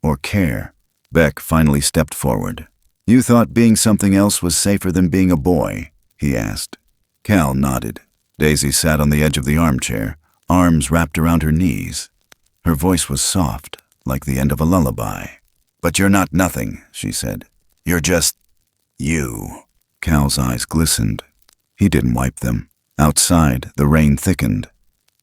or care." Beck finally stepped forward. "You thought being something else was safer than being a boy?" he asked. Cal nodded. Daisy sat on the edge of the armchair, arms wrapped around her knees. Her voice was soft, like the end of a lullaby. "But you're not nothing," she said. "You're just you." Cal's eyes glistened. He didn't wipe them. Outside, the rain thickened.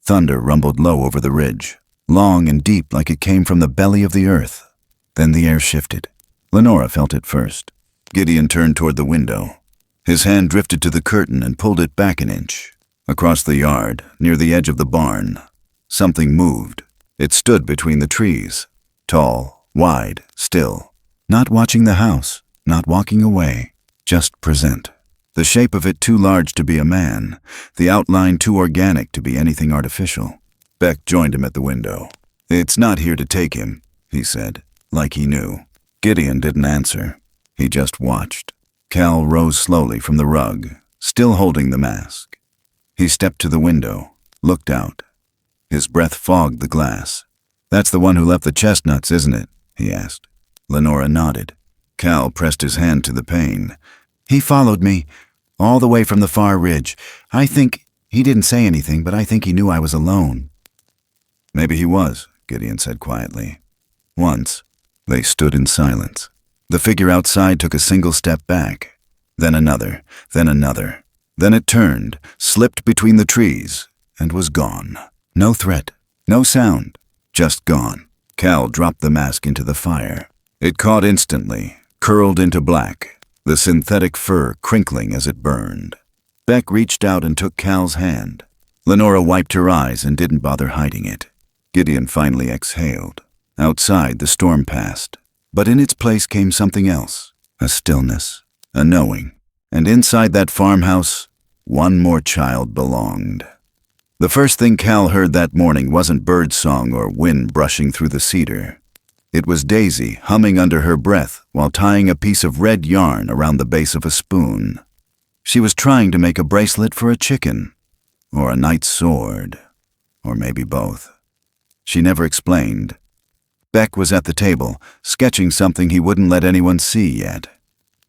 Thunder rumbled low over the ridge, long and deep like it came from the belly of the earth. Then the air shifted. Lenora felt it first. Gideon turned toward the window. His hand drifted to the curtain and pulled it back an inch. Across the yard, near the edge of the barn, something moved. It stood between the trees, tall, wide, still. Not watching the house, not walking away, just present. The shape of it too large to be a man, the outline too organic to be anything artificial. Beck joined him at the window. "It's not here to take him," he said, like he knew. Gideon didn't answer. He just watched. Cal rose slowly from the rug, still holding the mask. He stepped to the window, looked out. His breath fogged the glass. "That's the one who left the chestnuts, isn't it?" he asked. Lenora nodded. Cal pressed his hand to the pane. "He followed me, all the way from the far ridge. I think he didn't say anything, but I think he knew I was alone." "Maybe he was," Gideon said quietly. Once, they stood in silence. The figure outside took a single step back, then another, then another. Then it turned, slipped between the trees, and was gone. No threat, no sound, just gone. Cal dropped the mask into the fire. It caught instantly, curled into black, the synthetic fur crinkling as it burned. Beck reached out and took Cal's hand. Lenora wiped her eyes and didn't bother hiding it. Gideon finally exhaled. Outside, the storm passed, but in its place came something else, a stillness, a knowing. And inside that farmhouse, one more child belonged. The first thing Cal heard that morning wasn't bird song or wind brushing through the cedar. It was Daisy humming under her breath while tying a piece of red yarn around the base of a spoon. She was trying to make a bracelet for a chicken, or a knight's sword, or maybe both. She never explained. Beck was at the table, sketching something he wouldn't let anyone see yet.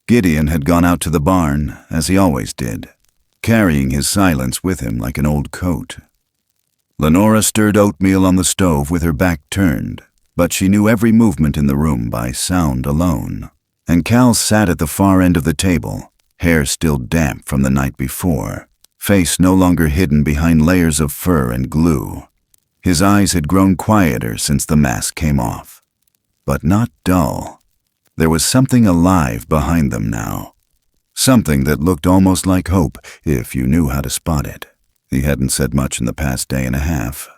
Gideon had gone out to the barn, as he always did, carrying his silence with him like an old coat. Lenora stirred oatmeal on the stove with her back turned, but she knew every movement in the room by sound alone. And Cal sat at the far end of the table, hair still damp from the night before, face no longer hidden behind layers of fur and glue. His eyes had grown quieter since the mask came off, but not dull. There was something alive behind them now. Something that looked almost like hope, if you knew how to spot it. He hadn't said much in the past day and a half,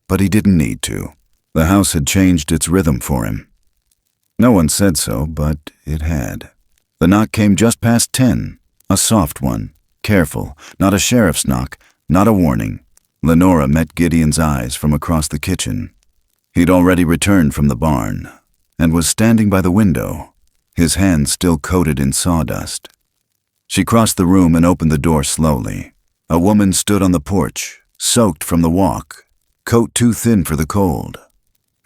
but he didn't need to. The house had changed its rhythm for him. No one said so, but it had. The knock came just past 10, a soft one, careful, not a sheriff's knock, not a warning. Lenora met Gideon's eyes from across the kitchen. He'd already returned from the barn, and was standing by the window, his hands still coated in sawdust. She crossed the room and opened the door slowly. A woman stood on the porch, soaked from the walk, coat too thin for the cold.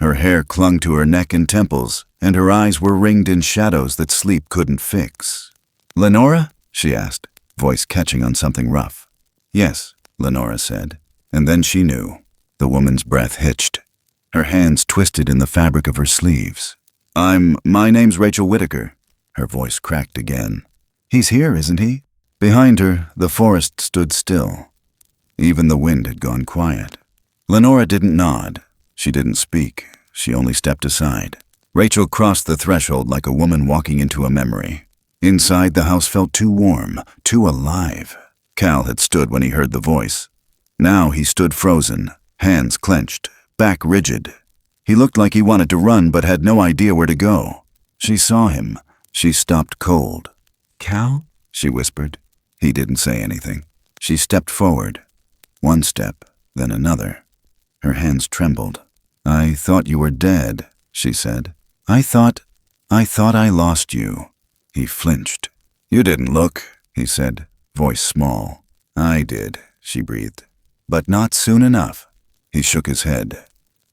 Her hair clung to her neck and temples, and her eyes were ringed in shadows that sleep couldn't fix. "Lenora?" she asked, voice catching on something rough. "Yes," Lenora said, and then she knew. The woman's breath hitched. Her hands twisted in the fabric of her sleeves. My name's Rachel Whitaker." Her voice cracked again. "He's here, isn't he?" Behind her, the forest stood still. Even the wind had gone quiet. Lenora didn't nod. She didn't speak. She only stepped aside. Rachel crossed the threshold like a woman walking into a memory. Inside, the house felt too warm, too alive. Cal had stood when he heard the voice. Now he stood frozen, hands clenched, back rigid. He looked like he wanted to run but had no idea where to go. She saw him. She stopped cold. "Cal?" she whispered. He didn't say anything. She stepped forward. One step, then another. Her hands trembled. "I thought you were dead," she said. I thought I lost you." He flinched. "You didn't look," he said, voice small. "I did," she breathed. "But not soon enough." He shook his head.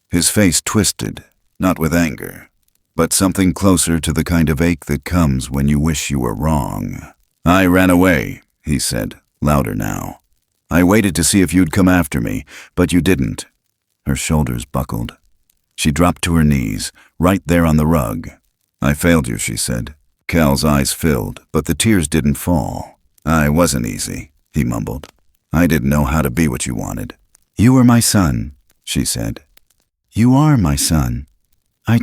His face twisted, not with anger, but something closer to the kind of ache that comes when you wish you were wrong. "I ran away," he said, louder now. "I waited to see if you'd come after me, but you didn't." Her shoulders buckled. She dropped to her knees, right there on the rug. "I failed you," she said. Cal's eyes filled, but the tears didn't fall. "I wasn't easy," he mumbled. "I didn't know how to be what you wanted." "You were my son," she said. "You are my son. I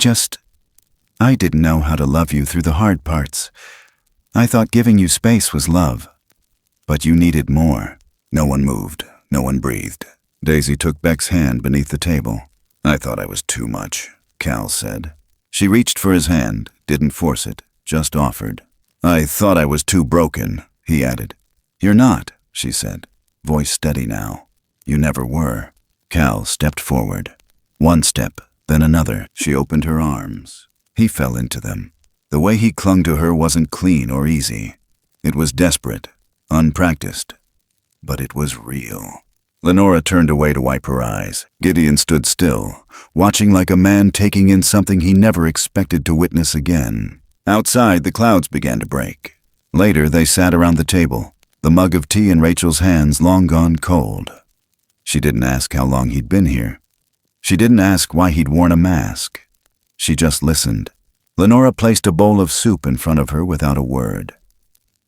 didn't know how to love you through the hard parts. I thought giving you space was love. But you needed more." No one moved. No one breathed. Daisy took Beck's hand beneath the table. "I thought I was too much," Cal said. She reached for his hand, didn't force it, just offered. "I thought I was too broken," he added. "You're not," she said, voice steady now. "You never were." Cal stepped forward. One step, then another. She opened her arms. He fell into them. The way he clung to her wasn't clean or easy. It was desperate, unpracticed, but it was real. Lenora turned away to wipe her eyes. Gideon stood still, watching like a man taking in something he never expected to witness again. Outside, the clouds began to break. Later, they sat around the table, the mug of tea in Rachel's hands long gone cold. She didn't ask how long he'd been here. She didn't ask why he'd worn a mask. She just listened. Lenora placed a bowl of soup in front of her without a word.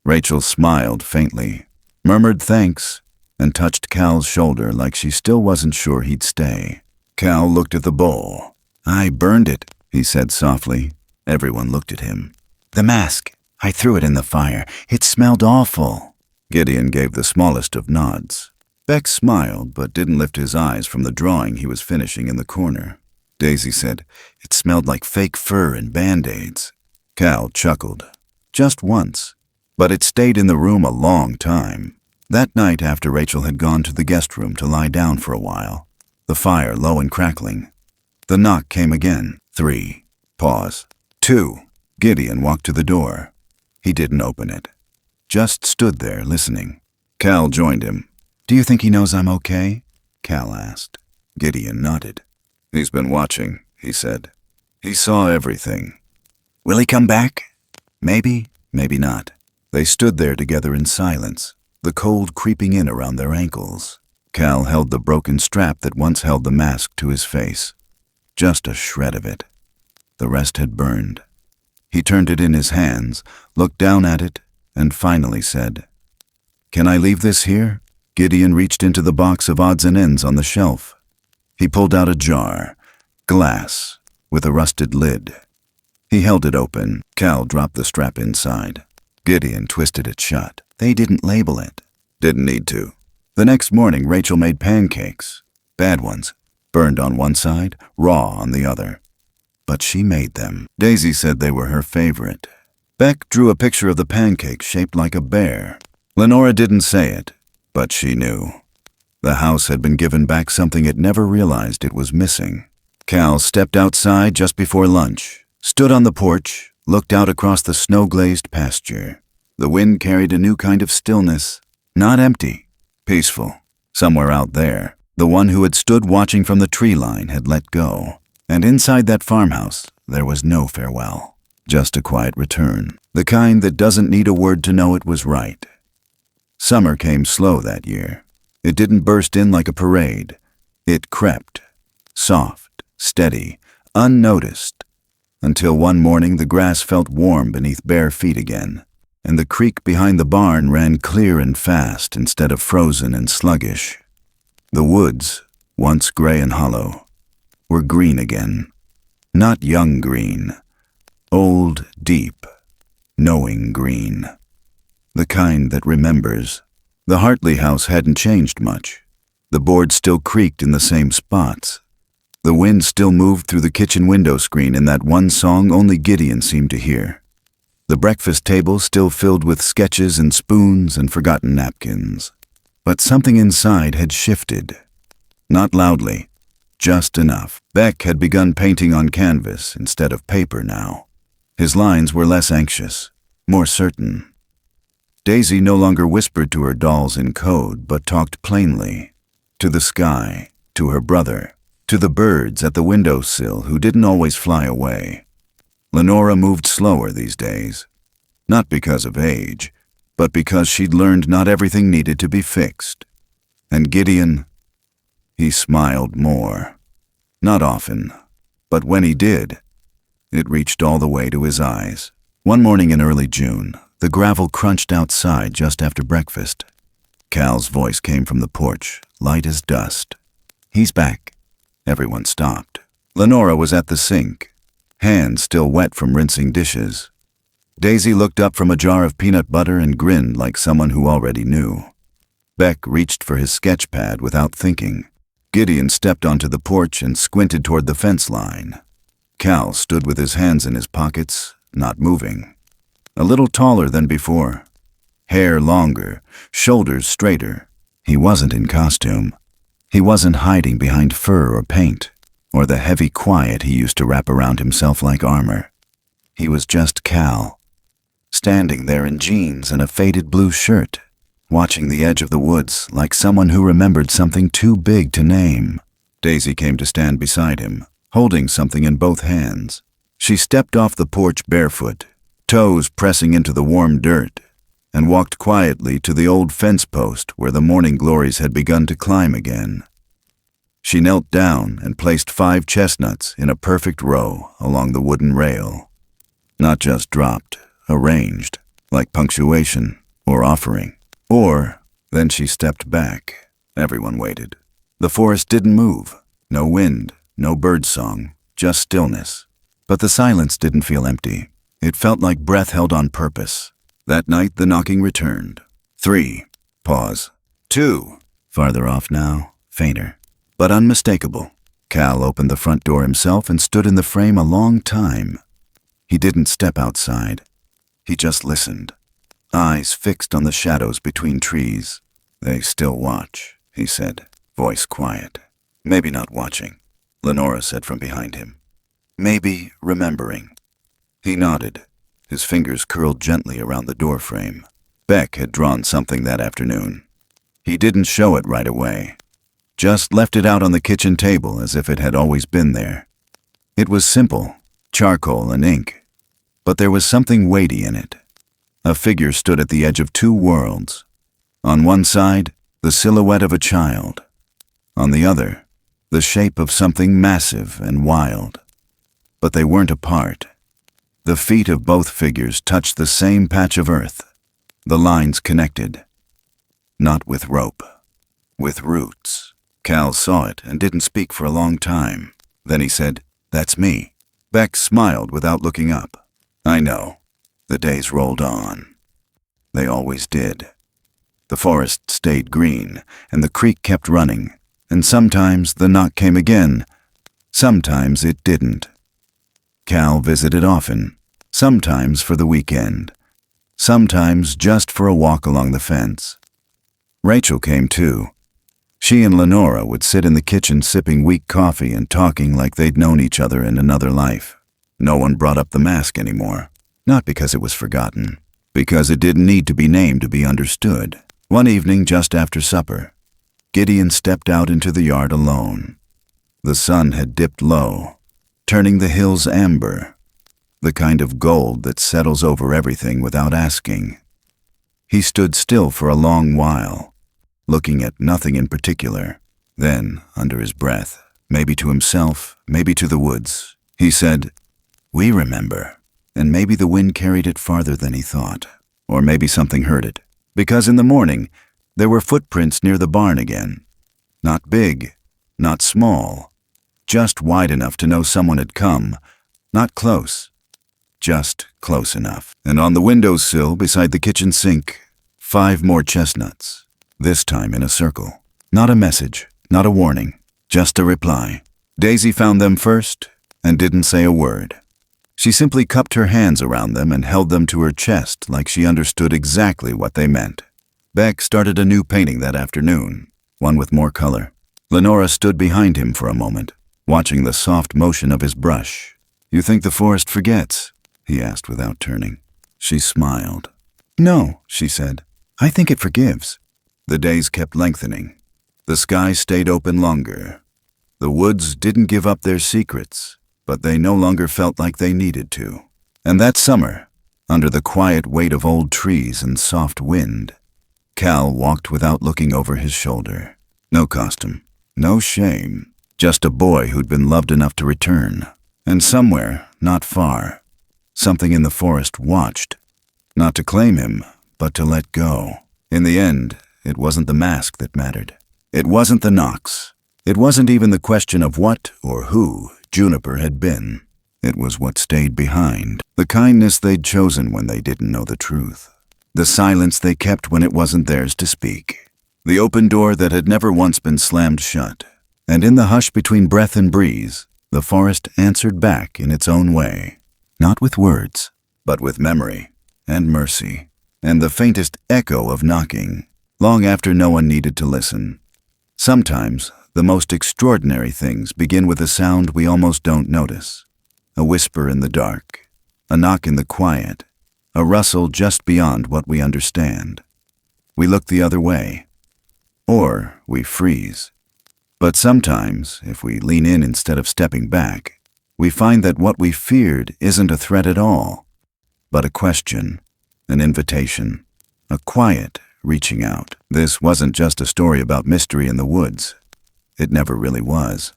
Rachel smiled faintly, murmured thanks, and touched Cal's shoulder like she still wasn't sure he'd stay. Cal looked at the bowl. "I burned it," he said softly. Everyone looked at him. "The mask. I threw it in the fire. It smelled awful." Gideon gave the smallest of nods. Beck smiled, but didn't lift his eyes from the drawing he was finishing in the corner. Daisy said, "It smelled like fake fur and Band-Aids." Cal chuckled. Just once. But it stayed in the room a long time. That night, after Rachel had gone to the guest room to lie down for a while, the fire low and crackling, the knock came again. 3. Pause. 2. Gideon walked to the door. He didn't open it. Just stood there, listening. Cal joined him. "Do you think he knows I'm okay?" Cal asked. Gideon nodded. "He's been watching," he said. "He saw everything." "Will he come back?" "Maybe, maybe not." They stood there together in silence, the cold creeping in around their ankles. Cal held the broken strap that once held the mask to his face. Just a shred of it. The rest had burned. He turned it in his hands, looked down at it, and finally said, "Can I leave this here?" Gideon reached into the box of odds and ends on the shelf. He pulled out a jar, glass, with a rusted lid. He held it open. Cal dropped the strap inside. Gideon twisted it shut. They didn't label it. Didn't need to. The next morning, Rachel made pancakes. Bad ones. Burned on one side, raw on the other. But she made them. Daisy said they were her favorite. Beck drew a picture of the pancake shaped like a bear. Lenora didn't say it, but she knew. The house had been given back something it never realized it was missing. Cal stepped outside just before lunch, stood on the porch, looked out across the snow-glazed pasture. The wind carried a new kind of stillness, not empty, peaceful. Somewhere out there, the one who had stood watching from the tree line had let go. And inside that farmhouse, there was no farewell, just a quiet return, the kind that doesn't need a word to know it was right. Summer came slow that year. It didn't burst in like a parade. It crept, soft, steady, unnoticed, until one morning the grass felt warm beneath bare feet again, and the creek behind the barn ran clear and fast instead of frozen and sluggish. The woods, once gray and hollow, were green again. Not young green, old, deep, knowing green. The kind that remembers. The Hartley house hadn't changed much. The boards still creaked in the same spots. The wind still moved through the kitchen window screen in that one song only Gideon seemed to hear. The breakfast table still filled with sketches and spoons and forgotten napkins. But something inside had shifted. Not loudly, just enough. Beck had begun painting on canvas instead of paper now. His lines were less anxious, more certain. Daisy no longer whispered to her dolls in code, but talked plainly. To the sky, to her brother, to the birds at the windowsill who didn't always fly away. Lenora moved slower these days. Not because of age, but because she'd learned not everything needed to be fixed. And Gideon, he smiled more. Not often, but when he did, it reached all the way to his eyes. One morning in early June, the gravel crunched outside just after breakfast. Cal's voice came from the porch, light as dust. "He's back." Everyone stopped. Lenora was at the sink, hands still wet from rinsing dishes. Daisy looked up from a jar of peanut butter and grinned like someone who already knew. Beck reached for his sketch pad without thinking. Gideon stepped onto the porch and squinted toward the fence line. Cal stood with his hands in his pockets, not moving. A little taller than before. Hair longer, shoulders straighter. He wasn't in costume. He wasn't hiding behind fur or paint, or the heavy quiet he used to wrap around himself like armor. He was just Cal, standing there in jeans and a faded blue shirt, watching the edge of the woods like someone who remembered something too big to name. Daisy came to stand beside him, holding something in both hands. She stepped off the porch barefoot, toes pressing into the warm dirt, and walked quietly to the old fence post where the morning glories had begun to climb again. She knelt down and placed 5 chestnuts in a perfect row along the wooden rail. Not just dropped, arranged, like punctuation or offering. Then she stepped back. Everyone waited. The forest didn't move. No wind, no bird song, just stillness. But the silence didn't feel empty. It felt like breath held on purpose. That night the knocking returned. 3. Pause. 2. Farther off now, fainter, but unmistakable. Cal opened the front door himself and stood in the frame a long time. He didn't step outside. He just listened. Eyes fixed on the shadows between trees. "They still watch," he said, voice quiet. "Maybe not watching," Lenora said from behind him. "Maybe remembering." He nodded, his fingers curled gently around the doorframe. Beck had drawn something that afternoon. He didn't show it right away, just left it out on the kitchen table as if it had always been there. It was simple, charcoal and ink, but there was something weighty in it. A figure stood at the edge of 2 worlds. On one side, the silhouette of a child. On the other, the shape of something massive and wild. But they weren't apart. The feet of both figures touched the same patch of earth. The lines connected. Not with rope, with roots. Cal saw it and didn't speak for a long time. Then he said, "That's me." Beck smiled without looking up. "I know." The days rolled on. They always did. The forest stayed green, and the creek kept running, and sometimes the knock came again. Sometimes it didn't. Cal visited often, sometimes for the weekend, sometimes just for a walk along the fence. Rachel came too. She and Lenora would sit in the kitchen sipping weak coffee and talking like they'd known each other in another life. No one brought up the mask anymore, not because it was forgotten, because it didn't need to be named to be understood. One evening just after supper, Gideon stepped out into the yard alone. The sun had dipped low, turning the hills amber, the kind of gold that settles over everything without asking. He stood still for a long while, looking at nothing in particular. Then, under his breath, maybe to himself, maybe to the woods, he said, "We remember." And maybe the wind carried it farther than he thought, or maybe something heard it, because in the morning there were footprints near the barn again. Not big, not small, just wide enough to know someone had come, not close, just close enough. And on the windowsill beside the kitchen sink, 5 more chestnuts, this time in a circle. Not a message, not a warning, just a reply. Daisy found them first and didn't say a word. She simply cupped her hands around them and held them to her chest like she understood exactly what they meant. Beck started a new painting that afternoon, one with more color. Lenora stood behind him for a moment, watching the soft motion of his brush. "You think the forest forgets?" he asked without turning. She smiled. "No," she said. "I think it forgives." The days kept lengthening. The sky stayed open longer. The woods didn't give up their secrets, but they no longer felt like they needed to. And that summer, under the quiet weight of old trees and soft wind, Cal walked without looking over his shoulder. No costume, no shame, just a boy who'd been loved enough to return. And somewhere, not far, something in the forest watched, not to claim him, but to let go. In the end, it wasn't the mask that mattered. It wasn't the knocks. It wasn't even the question of what or who Juniper had been. It was what stayed behind, the kindness they'd chosen when they didn't know the truth, the silence they kept when it wasn't theirs to speak, the open door that had never once been slammed shut. And in the hush between breath and breeze, the forest answered back in its own way, not with words, but with memory and mercy, and the faintest echo of knocking, long after no one needed to listen. Sometimes, the most extraordinary things begin with a sound we almost don't notice. A whisper in the dark, a knock in the quiet, a rustle just beyond what we understand. We look the other way, or we freeze. But sometimes, if we lean in instead of stepping back, we find that what we feared isn't a threat at all, but a question, an invitation, a quiet reaching out. This wasn't just a story about mystery in the woods. It never really was.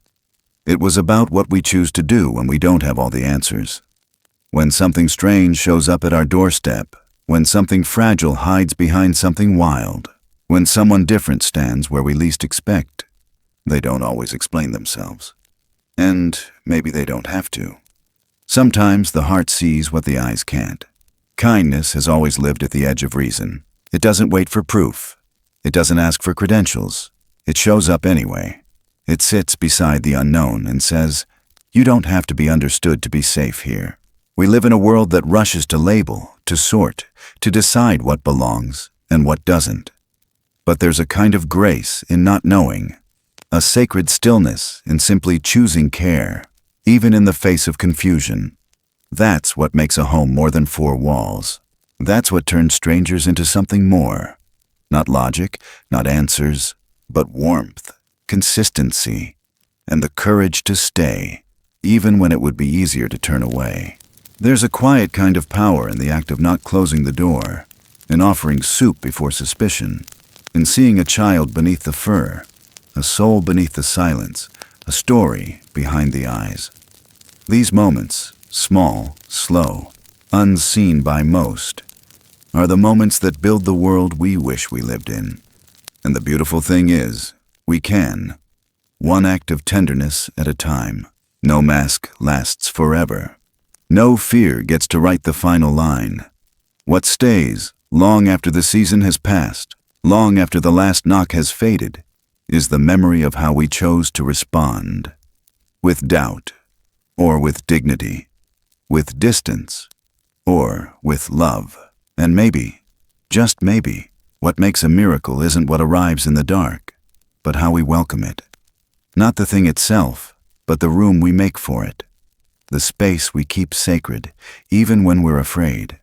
It was about what we choose to do when we don't have all the answers. When something strange shows up at our doorstep, when something fragile hides behind something wild, when someone different stands where we least expect. They don't always explain themselves. And maybe they don't have to. Sometimes the heart sees what the eyes can't. Kindness has always lived at the edge of reason. It doesn't wait for proof. It doesn't ask for credentials. It shows up anyway. It sits beside the unknown and says, "You don't have to be understood to be safe here." We live in a world that rushes to label, to sort, to decide what belongs and what doesn't. But there's a kind of grace in not knowing, a sacred stillness in simply choosing care, even in the face of confusion. That's what makes a home more than 4 walls. That's what turns strangers into something more. Not logic, not answers, but warmth, consistency, and the courage to stay, even when it would be easier to turn away. There's a quiet kind of power in the act of not closing the door, in offering soup before suspicion, in seeing a child beneath the fur, a soul beneath the silence, a story behind the eyes. These moments, small, slow, unseen by most, are the moments that build the world we wish we lived in. And the beautiful thing is, we can. One act of tenderness at a time. No mask lasts forever. No fear gets to write the final line. What stays, long after the season has passed, long after the last knock has faded, is the memory of how we chose to respond. With doubt, or with dignity, with distance, or with love. And maybe, just maybe, what makes a miracle isn't what arrives in the dark, but how we welcome it. Not the thing itself, but the room we make for it. The space we keep sacred, even when we're afraid,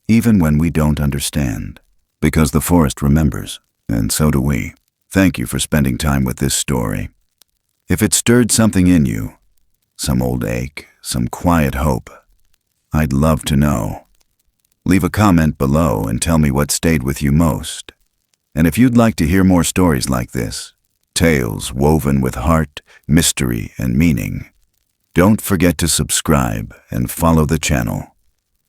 even when we don't understand. Because the forest remembers, and so do we. Thank you for spending time with this story. If it stirred something in you, some old ache, some quiet hope, I'd love to know. Leave a comment below and tell me what stayed with you most. And if you'd like to hear more stories like this, tales woven with heart, mystery, and meaning, don't forget to subscribe and follow the channel.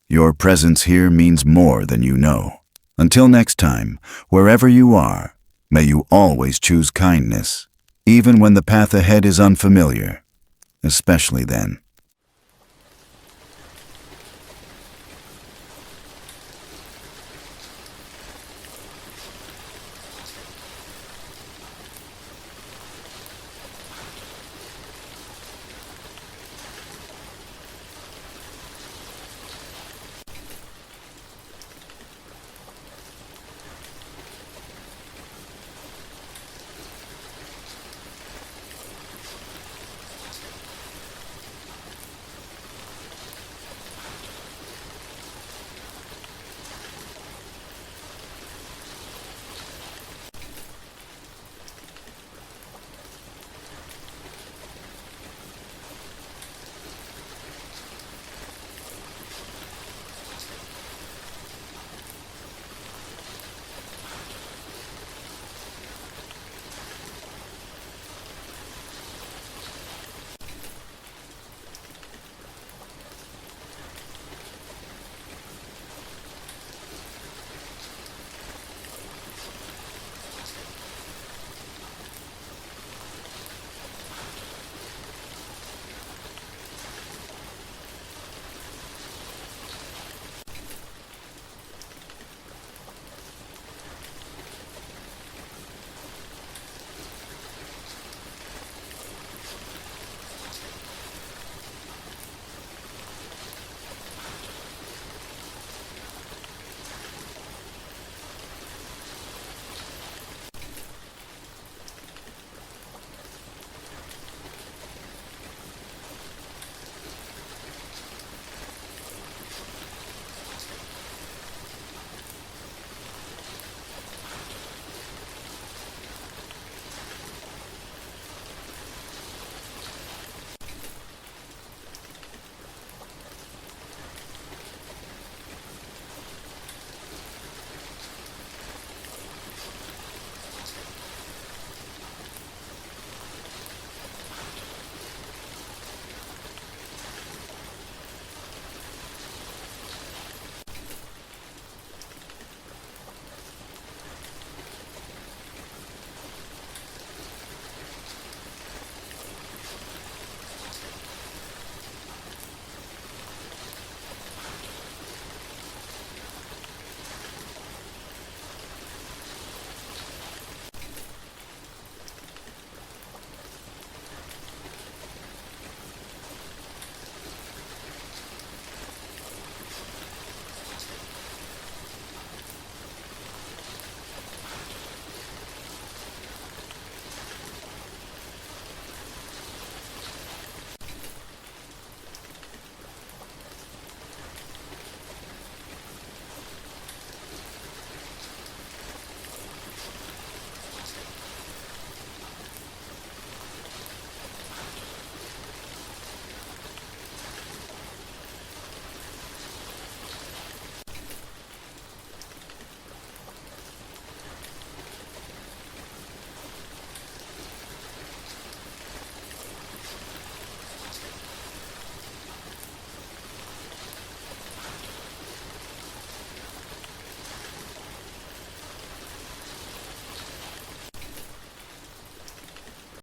Your presence here means more than you know. Until next time, wherever you are, may you always choose kindness, even when the path ahead is unfamiliar, especially then.